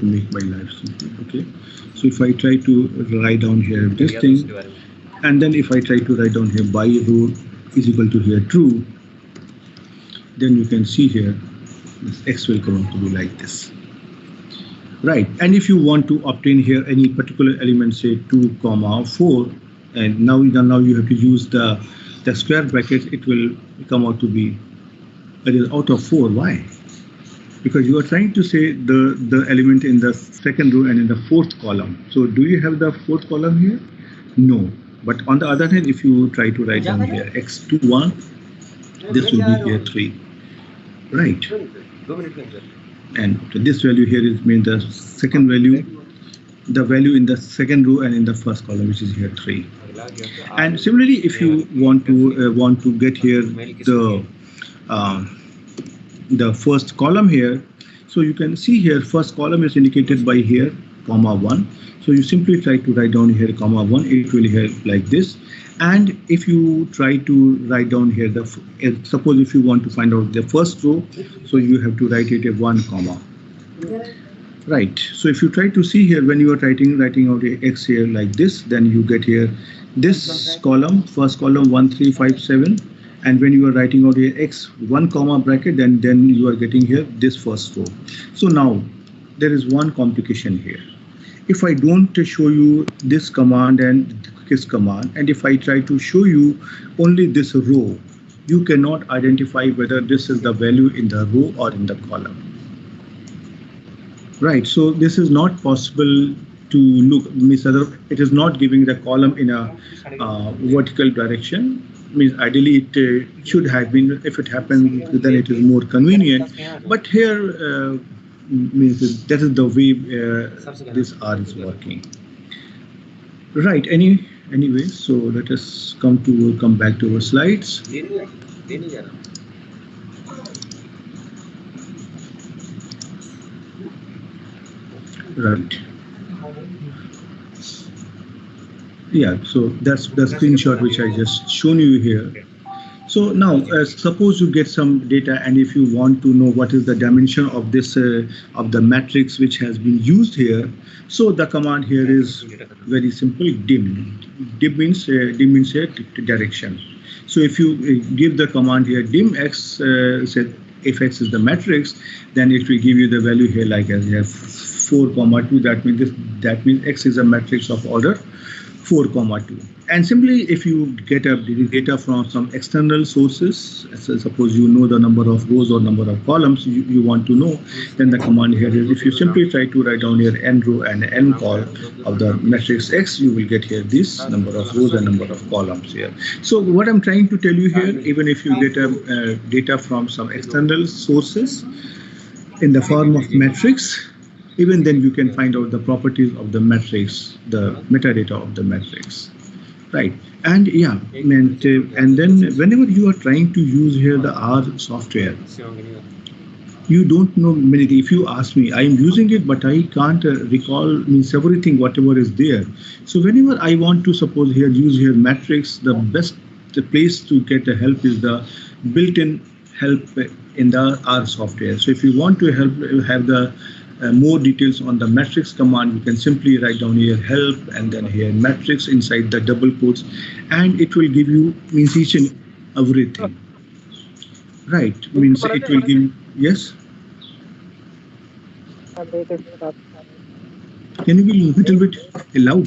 me make my life simple. Okay. So if I try to write down here this thing, and then if I try to write down here by row is equal to here true, then you can see here this x will come out to be like this. Right. And if you want to obtain here any particular element, say 2, 4, and now you have to use the square bracket, it will come out to be out of 4. Why? Because you are trying to say the element in the second row and in the fourth column. So do you have the fourth column here? No. But on the other hand, if you try to write down here x21, this will be here 3. Right. And this value here is mean the second value, the value in the second row and in the first column, which is here 3. And similarly, if you want to get here the first column here, so you can see here first column is indicated by here comma 1. So you simply try to write down here comma 1, it will here like this. And if you try to write down here suppose if you want to find out the first row, so you have to write it a 1 comma. Right. So if you try to see here when you are writing out a x here like this, then you get here this column, first column 1, 3, 5, 7. And when you are writing out a x 1 comma bracket, then you are getting here this first row. So now there is one complication here. If I don't show you this command and this command, and if I try to show you only this row, you cannot identify whether this is the value in the row or in the column. Right. So this is not possible to look. It is not giving the column in a vertical direction. Means ideally it should have been, if it happens then it is more convenient, but here means that is the way this R is working. Right. Anyway, so let us come back to our slides. Right. Yeah, so that's the screenshot which I just shown you here. So now suppose you get some data, and if you want to know what is the dimension of this of the matrix which has been used here, so the command here is very simple, dim. Dim means direction. So if you give the command here dim x, say if x is the matrix, then it will give you the value here like as you have 4, 2. That means x is a matrix of order 4, 2. And simply if you get a data from some external sources, so suppose you know the number of rows or number of columns you want to know, then the command here is, if you simply try to write down here n row and n column of the matrix x, you will get here this number of rows and number of columns here. So what I'm trying to tell you here, even if you get a data from some external sources in the form of matrix, even then you can find out the properties of the matrix, the metadata of the matrix. Right. And yeah, and then whenever you are trying to use here the R software, you don't know many things. If you ask me, I am using it, but I can't recall means everything, whatever is there. So whenever I want to suppose here use here matrix, the best place to get the help is the built-in help in the R software. So if you want to have the more details on the matrix command, you can simply write down here help and then here matrix inside the double quotes, and it will give you means each and everything. Right, means it will give, yes? Can you be a little bit loud?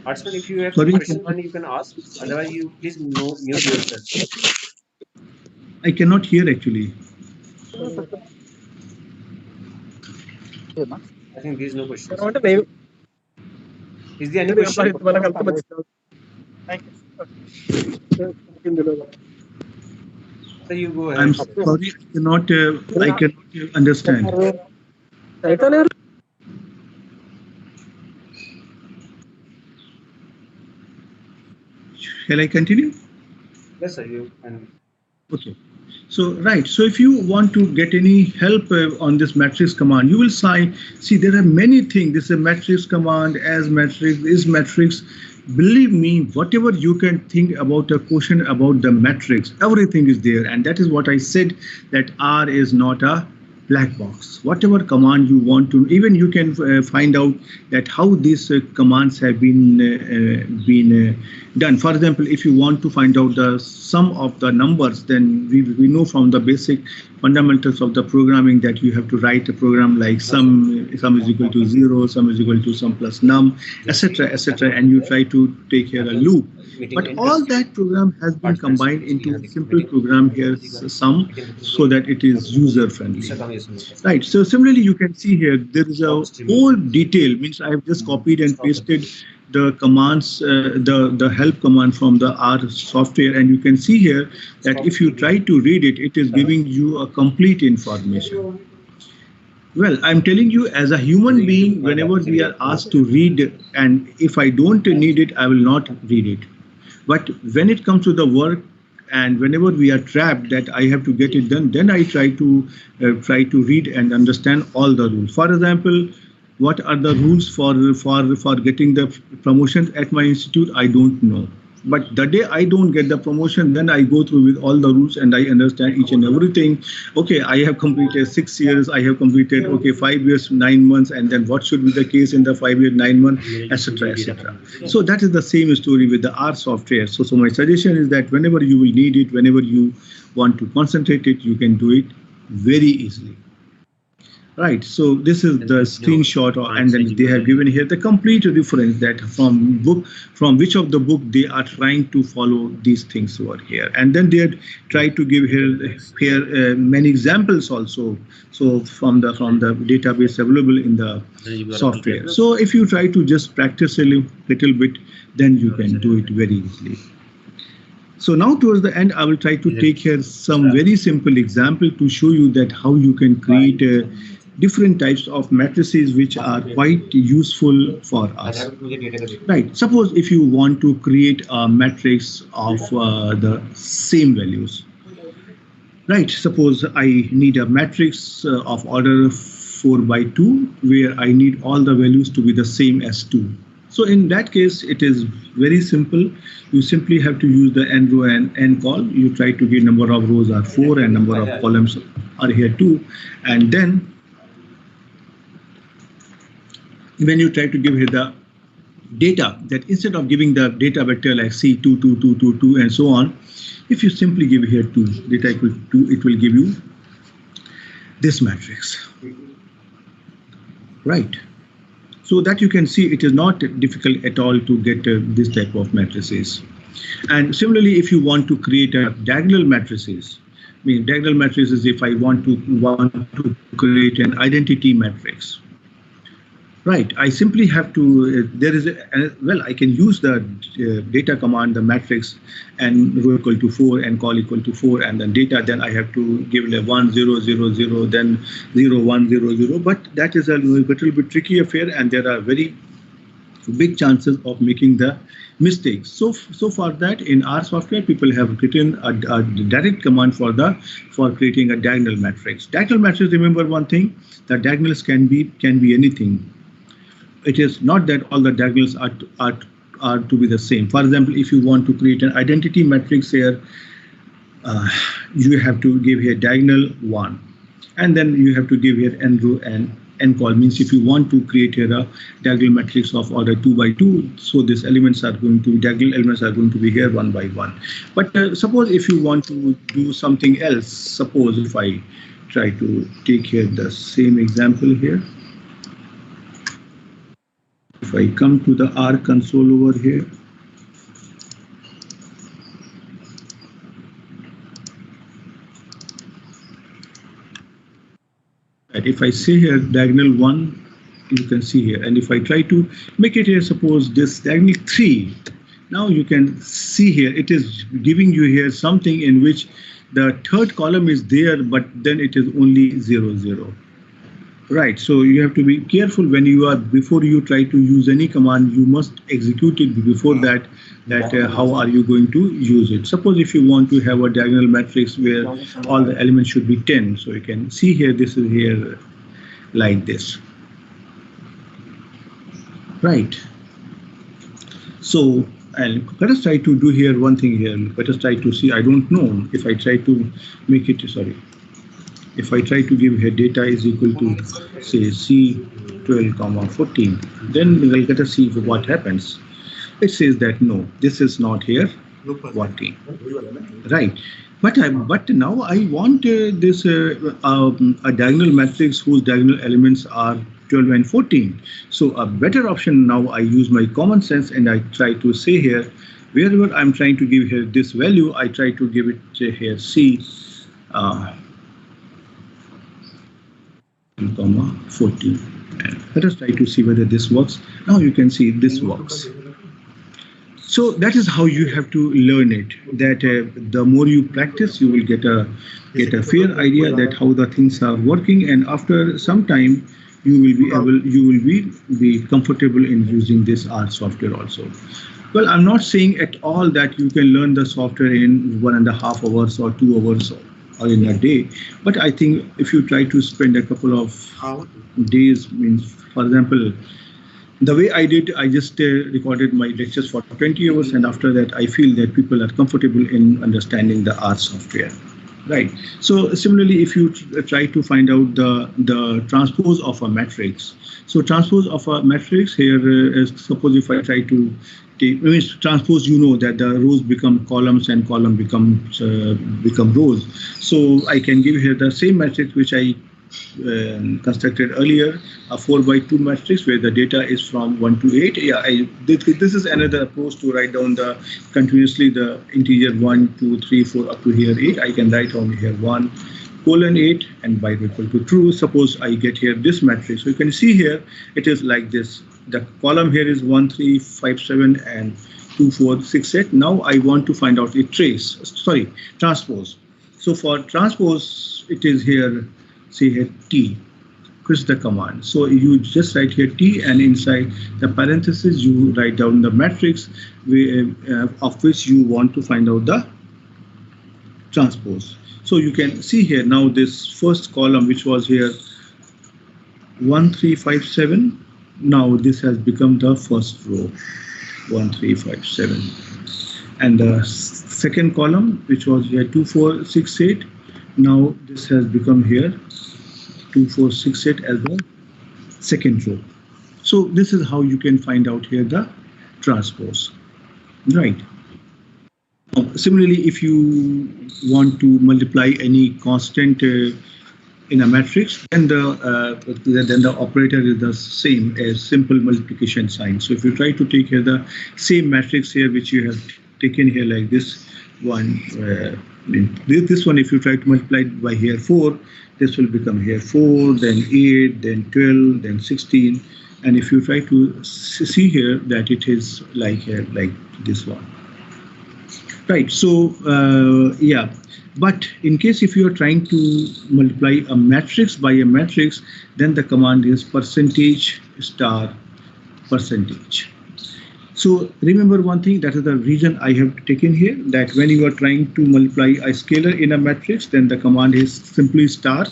Artsman, if you have Sorry, any question, then you can ask. Otherwise, you please mute yourself. I cannot hear actually. I think there is no question. Is there any question? So you go ahead. I'm sorry, I cannot understand. Shall I continue? Yes, sir. You can. Okay. So, right. So if you want to get any help on this matrix command, you will see there are many things. This is a matrix command, as matrix, is matrix. Believe me, whatever you can think about a question about the matrix, everything is there. And that is what I said, that R is not a black box. Whatever command you want to, even you can find out that how these commands have been done. For example, if you want to find out the sum of the numbers, then we know from the basic fundamentals of the programming that you have to write a program like sum is equal to 0, sum is equal to sum plus num, etc., etc., and you try to take here a loop. But all that program has been combined into a simple program here, sum, so that it is user friendly. Right. So similarly, you can see here there is a whole detail. Means I have just copied and pasted the commands, the help command from the R software, and you can see here that if you try to read it, it is giving you a complete information. Well, I'm telling you, as a human being, whenever we are asked to read, and if I don't need it, I will not read it. But when it comes to the work, and whenever we are trapped that I have to get it done, then I try to read and understand all the rules. For example, what are the rules for getting the promotion at my institute? I don't know. But the day I don't get the promotion, then I go through with all the rules and I understand each and everything. Okay, I have completed 6 years, I have completed, okay, 5 years, 9 months, and then what should be the case in the 5 years, 9 months, etc., etc. So that is the same story with the R software. So my suggestion is that whenever you will need it, whenever you want to concentrate it, you can do it very easily. Right, so this is the screenshot, and then they have given here the complete reference that from which of the book they are trying to follow these things over here, and then they have tried to give here many examples also. So from the database available in the software. So if you try to just practice a little bit, then you can do it very easily. So now towards the end, I will try to take here some very simple example to show you that how you can create different types of matrices which are quite useful for us. Right. Suppose if you want to create a matrix of the same values. Right. Suppose I need a matrix of order 4 by 2 where I need all the values to be the same as 2. So in that case, it is very simple. You simply have to use the n row and n call. You try to get number of rows are 4 and number of columns are here 2. And then when you try to give here the data, that instead of giving the data vector like C2, 2, 2, 2, 2, and so on, if you simply give here 2, data equal to 2, it will give you this matrix. Right. So that you can see it is not difficult at all to get this type of matrices. And similarly, if you want to create a diagonal matrices, diagonal matrices, if I want to create an identity matrix. Right, I simply have to, I can use the data command, the matrix, and row equal to 4 and call equal to 4, and then data, then I have to give it a 1, 0, 0, 0, then 0, 1, 0, 0. But that is a little bit tricky affair, and there are very big chances of making the mistakes. So for that, in our software, people have written a direct command for creating a diagonal matrix. Diagonal matrix, remember one thing, the diagonals can be anything. It is not that all the diagonals are to be the same. For example, if you want to create an identity matrix here, you have to give here diagonal 1, and then you have to give here n row and n col means if you want to create here a diagonal matrix of order 2 by 2, so these elements are going to diagonal elements are going to be here 1 by 1. But suppose if you want to do something else, suppose if I try to take here the same example here. If I come to the R console over here, and if I say here diagonal 1, you can see here, and if I try to make it here, suppose this diagonal 3, now you can see here it is giving you here something in which the third column is there, but then it is only 0, 0. Right, so you have to be careful when you are, before you try to use any command, you must execute it before that, how are you going to use it. Suppose if you want to have a diagonal matrix where all the elements should be 10, so you can see here, this is here like this. Right, so and let us try to do here one thing here. Let us try to see, I don't know if I try to make it, sorry. If I try to give here data is equal to say C12, 14, then let us see what happens. It says that no, this is not here working. Right. But now I want this a diagonal matrix whose diagonal elements are 12 and 14. So a better option, now I use my common sense and I try to say here, wherever I'm trying to give here this value, I try to give it here C 14. And let us try to see whether this works. Now you can see this works. So that is how you have to learn it. That the more you practice, you will get a fair idea that how the things are working, and after some time, you will be comfortable in using this R software also. Well, I'm not saying at all that you can learn the software in 1.5 hours or 2 hours or in a day, but I think if you try to spend a couple of days, means for example, the way I did, I just recorded my lectures for 20 hours, and after that I feel that people are comfortable in understanding the R software. Right. So similarly, if you try to find out the transpose of a matrix, so transpose of a matrix here is, suppose if I try to take, transpose, you know that the rows become columns and column become rows. So I can give here the same matrix which I constructed earlier, a 4 by 2 matrix where the data is from 1 to 8. Yeah, this is another approach to write down the continuously the integer 1, 2, 3, 4 up to here 8. I can write down here 1 colon 8 and by equal to true. Suppose I get here this matrix. So you can see here it is like this. The column here is 1, 3, 5, 7 and 2, 4, 6, 8. Now I want to find out a transpose. So for transpose, it is here, say here T, which is the command. So you just write here T, and inside the parentheses you write down the matrix of which you want to find out the transpose. So you can see here now this first column which was here 1, 3, 5, 7. Now this has become the first row 1, 3, 5, 7, and the second column which was here 2, 4, 6, 8. Now this has become here 2, 4, 6, 8 as the second row. So this is how you can find out here the transpose. Right. Similarly, if you want to multiply any constant in a matrix, then the operator is the same as simple multiplication sign. So if you try to take here the same matrix here which you have taken here like this one, this one, if you try to multiply it by here 4, this will become here 4, then 8, then 12, then 16, and if you try to see here that it is like here like this one. Right, so yeah, but in case if you are trying to multiply a matrix by a matrix, then the command is percentage star percentage. So remember one thing, that is the reason I have taken here, that when you are trying to multiply a scalar in a matrix, then the command is simply star.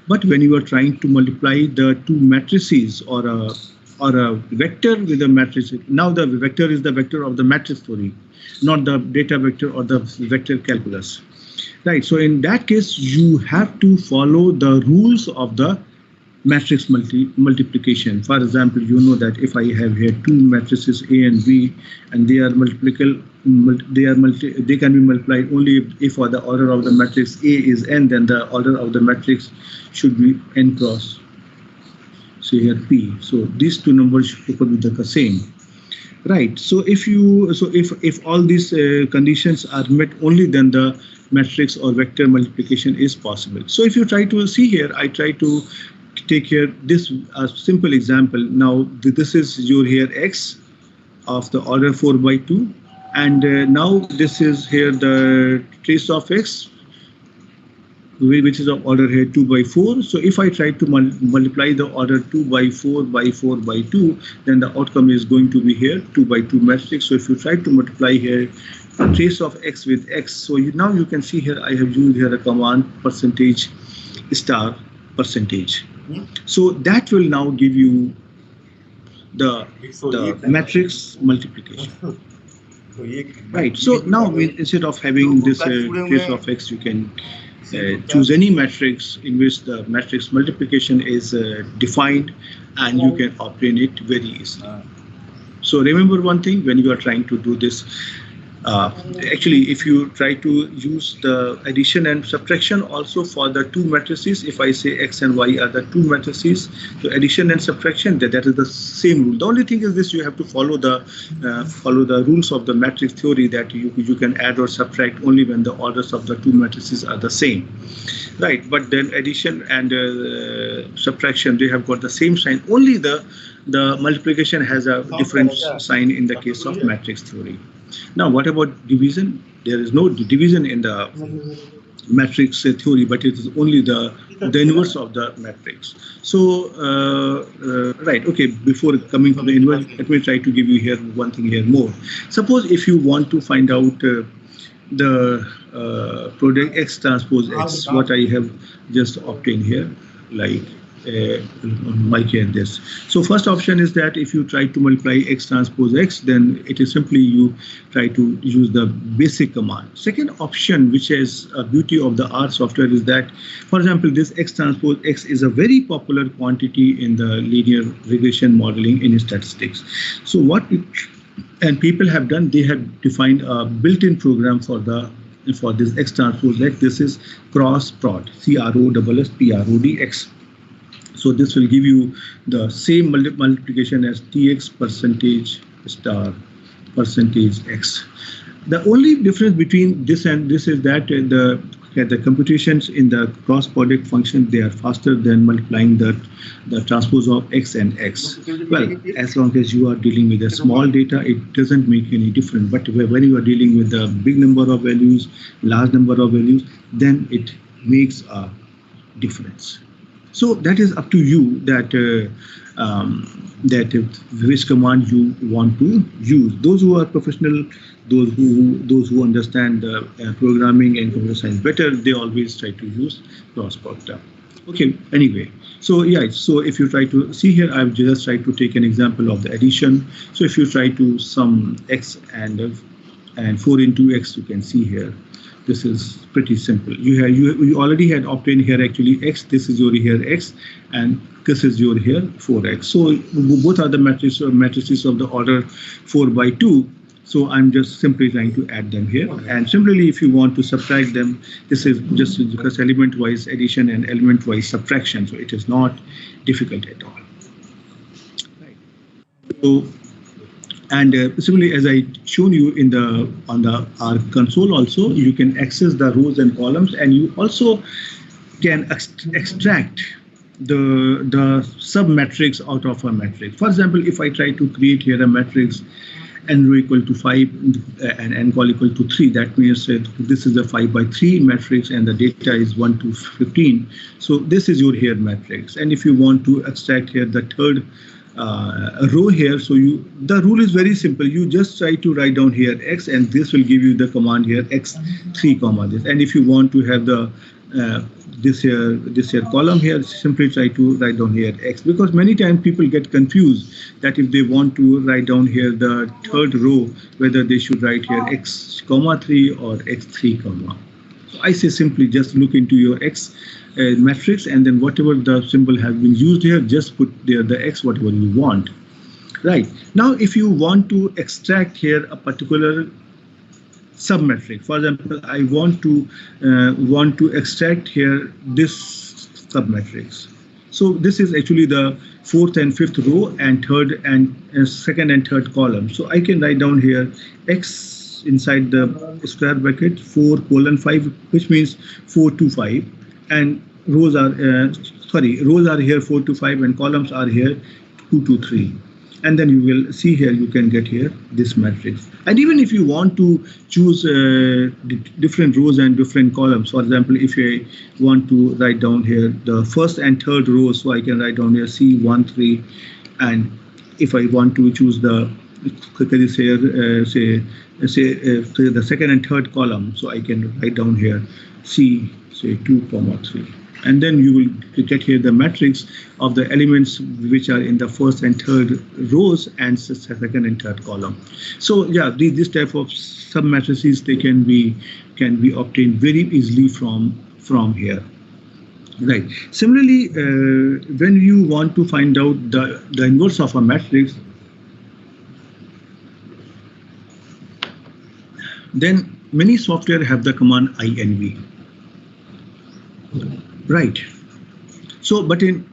But when you are trying to multiply the two matrices or a vector with a matrix, now the vector is the vector of the matrix theory, not the data vector or the vector calculus. Right, so in that case, you have to follow the rules of the matrix multiplication. For example, you know that if I have here two matrices A and B, and they are multipliable, they can be multiplied only if for the order of the matrix A is n, then the order of the matrix should be n cross, say here P. So these two numbers could be the same. Right. So if all these conditions are met, only then the matrix or vector multiplication is possible. So if you try to see here, I try to take here this simple example. Now this is your here x of the order 4 by 2, and now this is here the trace of x, which is of order here 2 by 4. So if I try to multiply the order 2 by 4 by 4 by 2, then the outcome is going to be here 2 by 2 matrix. So if you try to multiply here trace of x with x, so now you can see here I have used here a command percentage star percentage. So that will now give you the matrix multiplication. Right. So now instead of having this trace of x, you can choose any matrix in which the matrix multiplication is defined, and you can obtain it very easily. So remember one thing, when you are trying to do this, actually if you try to use the addition and subtraction also for the two matrices, if I say x and y are the two matrices, so addition and subtraction, that is the same rule. The only thing is this, you have to follow the rules of the matrix theory, that you can add or subtract only when the orders of the two matrices are the same. Right, but then addition and subtraction, they have got the same sign, only the multiplication has a different sign in the case of matrix theory. Now, what about division? There is no division in the matrix theory, but it is only the inverse of the matrix. So, right, okay, before coming to the inverse, let me try to give you here one thing here more. Suppose if you want to find out the product x transpose x, what I have just obtained here, like like here this. So first option is that if you try to multiply x transpose x, then it is simply you try to use the basic command. Second option, which is a beauty of the R software, is that, for example, this x transpose x is a very popular quantity in the linear regression modeling in statistics. So what and people have done, they have defined a built-in program for this x transpose x. This is cross prod, CROSSPROD. So this will give you the same multiplication as tx percentage star percentage x. The only difference between this and this is that the computations in the cross product function, they are faster than multiplying the transpose of x and x. Well, as long as you are dealing with a small data, it doesn't make any difference. But when you are dealing with a big number of values, large number of values, then it makes a difference. So that is up to you that which command you want to use. Those who are professional, those who understand programming and computer science better, they always try to use cross product. Okay. Anyway, so yeah. So if you try to see here, I've just tried to take an example of the addition. So if you try to sum x and 4 into x, you can see here. This is pretty simple. You already had obtained here actually x. This is your here x, and this is your here 4x. So both are the matrices of the order 4 by 2. So I'm just simply trying to add them here. And similarly, if you want to subtract them, this is just because element-wise addition and element-wise subtraction. So it is not difficult at all. Right. So. And similarly, as I shown you on the R console also, you can access the rows and columns, and you also can extract the sub-matrix out of a matrix. For example, if I try to create here a matrix n row equal to 5 and n col equal to 3, that means this is a 5 by 3 matrix and the data is 1 to 15. So this is your here matrix. And if you want to extract here the third row here, so the rule is very simple. You just try to write down here x, and this will give you the command here x3 comma this. And if you want to have the this here column here, simply try to write down here x, because many times people get confused that if they want to write down here the third row, whether they should write here x comma 3 or x3 comma. I say simply just look into your X matrix, and then whatever the symbol has been used here, just put there the X, whatever you want. Right. Now, if you want to extract here a particular submatrix, for example, I want to extract here this submatrix. So this is actually the fourth and fifth row and third and second and third column. So I can write down here X inside the square bracket 4:5, which means 4 to 5, and rows are rows are here 4 to 5 and columns are here 2 to 3. And then you will see here, you can get here this matrix. And even if you want to choose different rows and different columns, for example, if I want to write down here the first and third rows, so I can write down here C1, 3, and if I want to choose the say the second and third column, so I can write down here C, say 2, 3. And then you will get here the matrix of the elements which are in the first and third rows and second and third column. So yeah, this type of submatrices, they can be obtained very easily from here. Right. Similarly, when you want to find out the inverse of a matrix, then many software have the command inv. Right. So, but in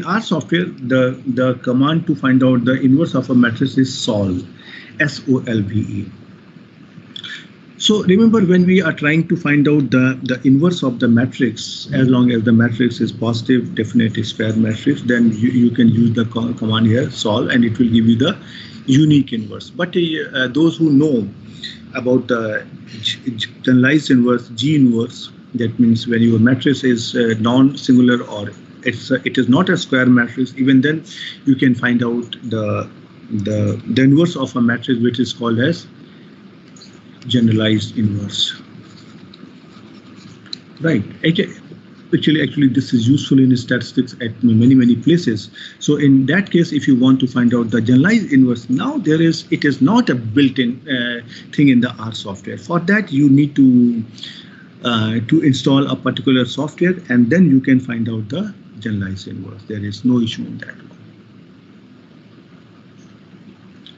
our software, the command to find out the inverse of a matrix is solve, SOLVE. So remember, when we are trying to find out the inverse of the matrix, as long as the matrix is positive, definite square matrix, then you can use the command here solve, and it will give you the unique inverse. But those who know about the generalized inverse, G inverse, that means when your matrix is non-singular or it is not a square matrix, even then you can find out the inverse of a matrix, which is called as generalized inverse. Right. Actually, this is useful in statistics at many places. So in that case, if you want to find out the generalized inverse, now it is not a built-in thing in the R software. For that, you need to install a particular software, and then you can find out the generalized inverse. There is no issue in that one.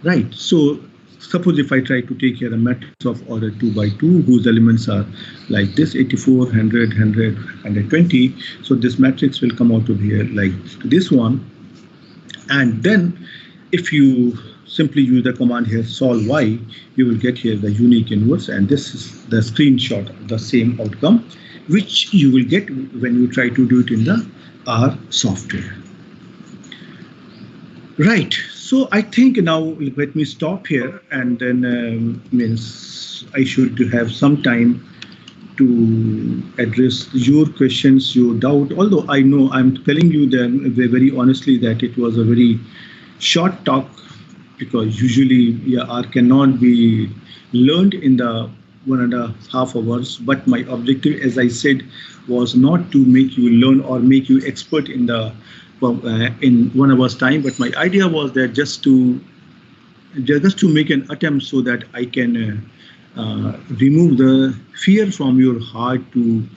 Right. So suppose if I try to take here a matrix of order 2 by 2 whose elements are like this, 84, 100, 100, 120. So this matrix will come out of here like this one. And then if you simply use the command here solve y, you will get here the unique inverse, and this is the screenshot of the same outcome which you will get when you try to do it in the R software. Right. So I think now let me stop here, and then means I should have some time to address your questions, your doubt. Although I know I'm telling you that very honestly that it was a very short talk, because usually R cannot be learned in the 1.5 hours. But my objective, as I said, was not to make you learn or make you expert in 1 hour's time. But my idea was that just to make an attempt so that I can remove the fear from your heart to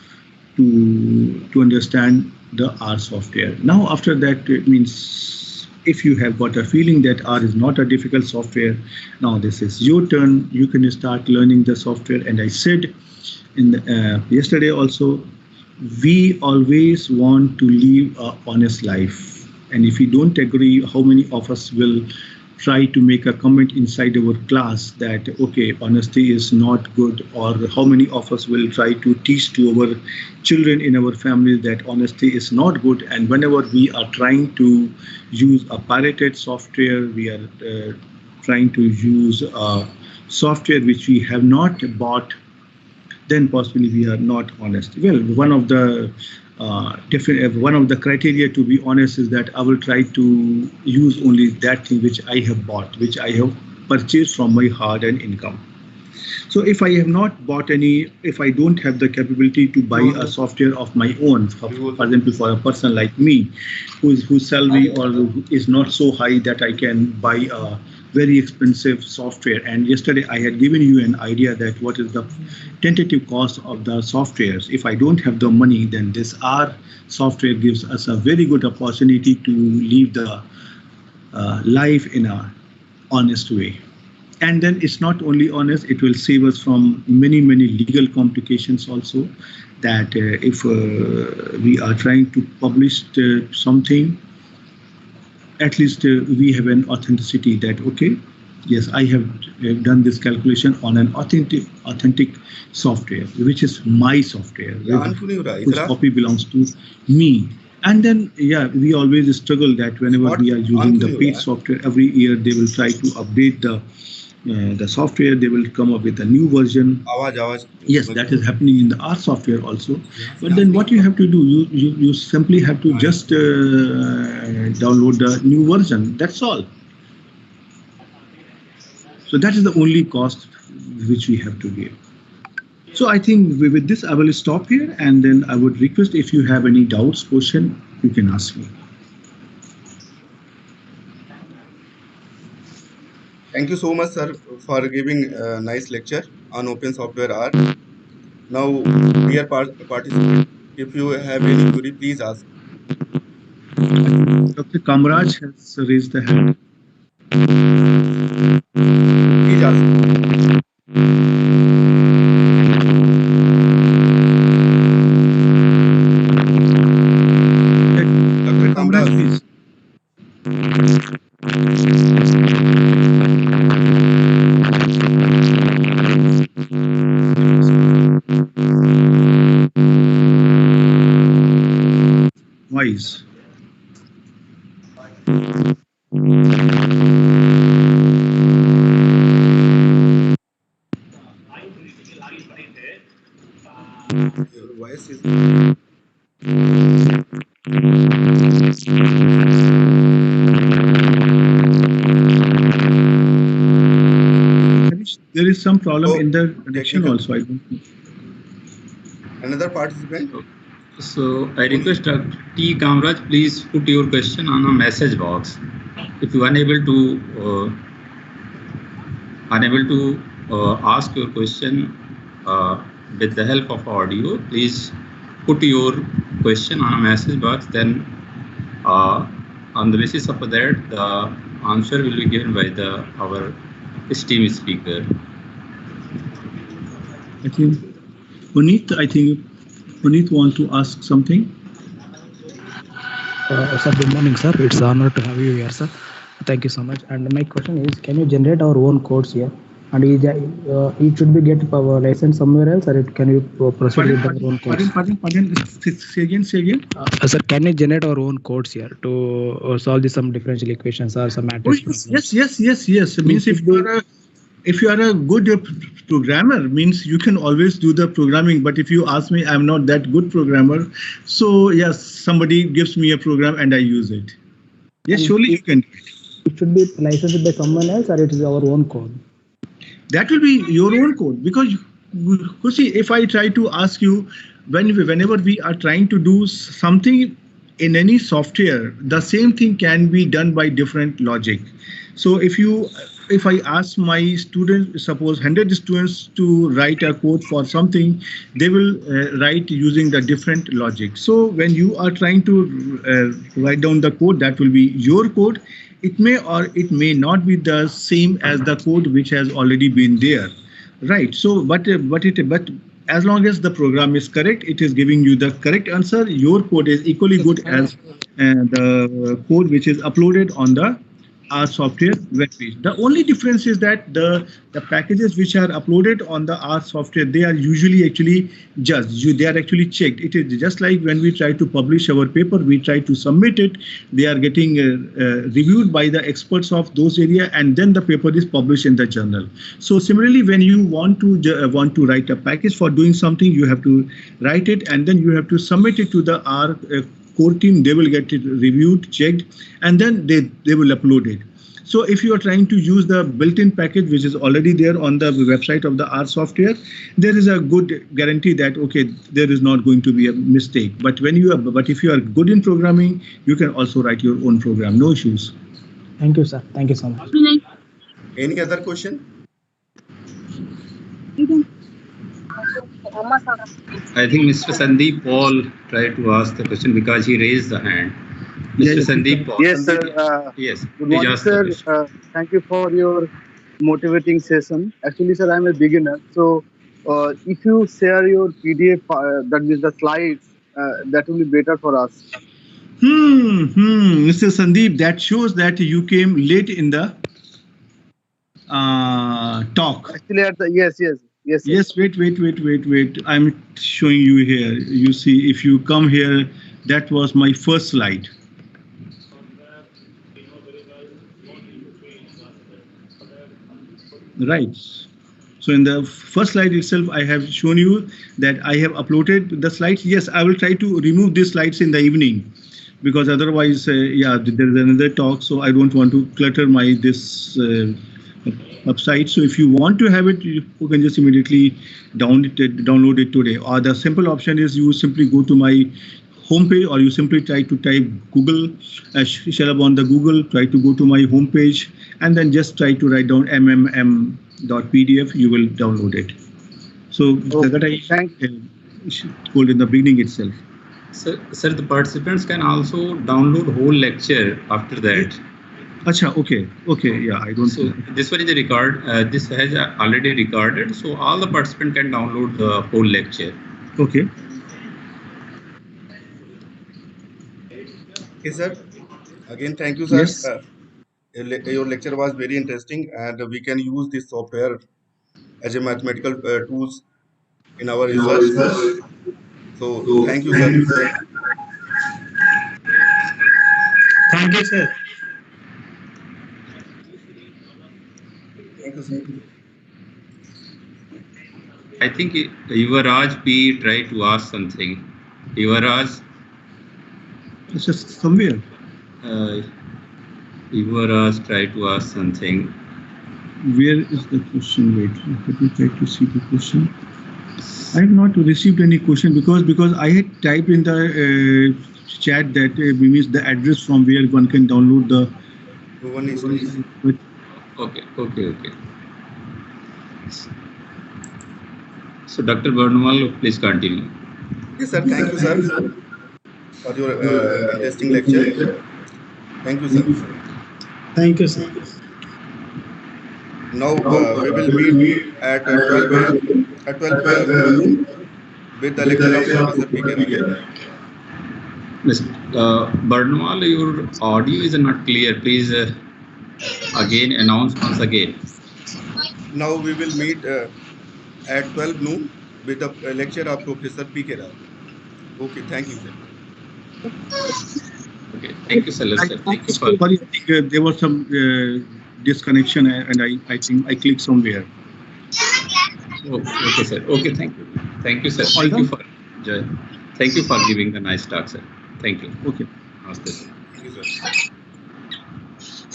understand the R software. Now, after that, it means if you have got a feeling that R is not a difficult software, now this is your turn. You can start learning the software. And I said in yesterday also, we always want to live an honest life. And if you don't agree, how many of us will try to make a comment inside our class that, okay, honesty is not good, or how many of us will try to teach to our children in our family that honesty is not good. And whenever we are trying to use a pirated software, we are trying to use a software which we have not bought, then possibly we are not honest. Well, one of the criteria to be honest is that I will try to use only that thing which I have bought, which I have purchased from my hard-earned income. So if I have not bought any, if I don't have the capability to buy a software of my own, for example, for a person like me, whose salary or is not so high that I can buy a very expensive software. And yesterday I had given you an idea that what is the tentative cost of the softwares. If I don't have the money, then this R software gives us a very good opportunity to live the life in a honest way. And then it's not only honest, it will save us from many legal complications also, that if we are trying to publish something, at least we have an authenticity that, okay, yes, I have done this calculation on an authentic software, which is my software, whose copy belongs to me. And then, yeah, we always struggle that whenever we are using the paid software, every year they will try to update the software, they will come up with a new version. Yes, that is happening in the R software also. But then what you have to do, you simply have to just download the new version. That's all. So that is the only cost which we have to give. So I think with this I will stop here, and then I would request, if you have any doubts, question, you can ask me. Thank you so much, sir, for giving a nice lecture on Open Software R. Now, dear participants, if you have any query, please ask. Dr. Kamraj has raised the hand. Please ask. Dr. Kamraj, please. Wise. Your voice is. There is some problem in the connection also, I don't know. Another participant? So I request Dr. T. Kamraj, please put your question on a message box. If you are unable to ask your question with the help of audio, please put your question on a message box. Then on the basis of that, the answer will be given by our esteemed speaker. I think Puneet want to ask something. Sir, good morning, sir. It's an honor to have you here, sir. Thank you so much. And my question is, can you generate our own codes here? And it should be get our license somewhere else, or can you proceed with our own codes? Pardon. Say again. Sir, can you generate our own codes here to solve some differential equations or some matrices? Yes. Means if you are a good programmer, means you can always do the programming. But if you ask me, I'm not that good programmer. So yes, somebody gives me a program and I use it. Yes, surely you can do it. It should be licensed by someone else, or it is our own code? That will be your own code, because you see, if I try to ask you, whenever we are trying to do something in any software, the same thing can be done by different logic. So if I ask my students, suppose 100 students to write a code for something, they will write using the different logic. So when you are trying to write down the code, that will be your code. It may or it may not be the same as the code which has already been there, right? So, but as long as the program is correct, it is giving you the correct answer. Your code is equally good as the code which is uploaded on the R software web page. The only difference is that the packages which are uploaded on the R software, they are usually actually judged. They are actually checked. It is just like when we try to publish our paper, we try to submit it. They are getting reviewed by the experts of those area, and then the paper is published in the journal. So similarly, when you want to write a package for doing something, you have to write it, and then you have to submit it to the R core team. They will get it reviewed, checked, and then they will upload it. So if you are trying to use the built-in package which is already there on the website of the R software, there is a good guarantee that, okay, there is not going to be a mistake. But if you are good in programming, you can also write your own program. No issues. Thank you, sir. Thank you so much. Any other question? I think Mr. Sandeep Paul tried to ask the question because he raised the hand. Mr. Yeah, Sandeep Paul. Yes, sir. Yes, Good please morning, ask the sir. question. Thank you for your motivating session. Actually, sir, I'm a beginner. So, if you share your PDF, that means the slides, that will be better for us. Mr. Sandeep, that shows that you came late in the talk. Actually, yes, sir. Yes, wait. I'm showing you here. You see, if you come here, that was my first slide. Right. So in the first slide itself, I have shown you that I have uploaded the slides. Yes, I will try to remove these slides in the evening because otherwise, yeah, there is another talk. So I don't want to clutter my this website. So if you want to have it, you can just immediately download it today. Or the simple option is you simply go to my homepage, or you simply try to type Google Shalabh on the Google. Try to go to my homepage and then just try to write down MMM.pdf. You will download it. So that I Thank. told in the beginning itself. Sir, the participants can also download whole lecture after that. Acha, okay, yeah, I don't. So this one is a record. This has already recorded, so all the participants can download the whole lecture. Okay. Okay, sir. Again, thank you, sir. Yes. Your lecture was very interesting, and we can use this software as a mathematical tools in our research. So, thank you, sir. Thank you, sir. Thank you, sir. I think Yuvaraj P tried to ask something. Yuvaraj, It's just somewhere. Yuvaraj tried to ask something. Where is the question? Wait, let me try to see the question. I have not received any question because I had typed in the chat that means the address from where one can download the. One is please. Okay. So, Dr. Bernal, please continue. Yes, sir. Thank you, sir, for your interesting lecture. Thank you, sir. Thank you, sir. Now we will meet at 12 p.m. at 12 noon with the lecture of Professor P.K. Raj. Mr. Bernal, your audio is not clear. Please again announce once again. Now we will meet at 12 noon with the lecture of Professor P.K. Raj. Okay, thank you, sir. Okay, thank you, sir. Thank you for. Sorry, I think there was some disconnection, and I think I clicked somewhere. Okay, sir. Okay, thank you. Thank you, sir. Thank you for giving the nice talk, sir. Thank you. Okay. Thank you, sir.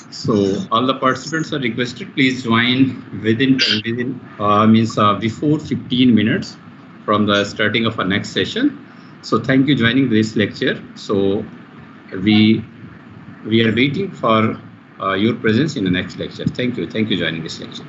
So all the participants are requested, please join before 15 minutes from the starting of our next session. So thank you joining this lecture. So we are waiting for your presence in the next lecture. Thank you joining this lecture.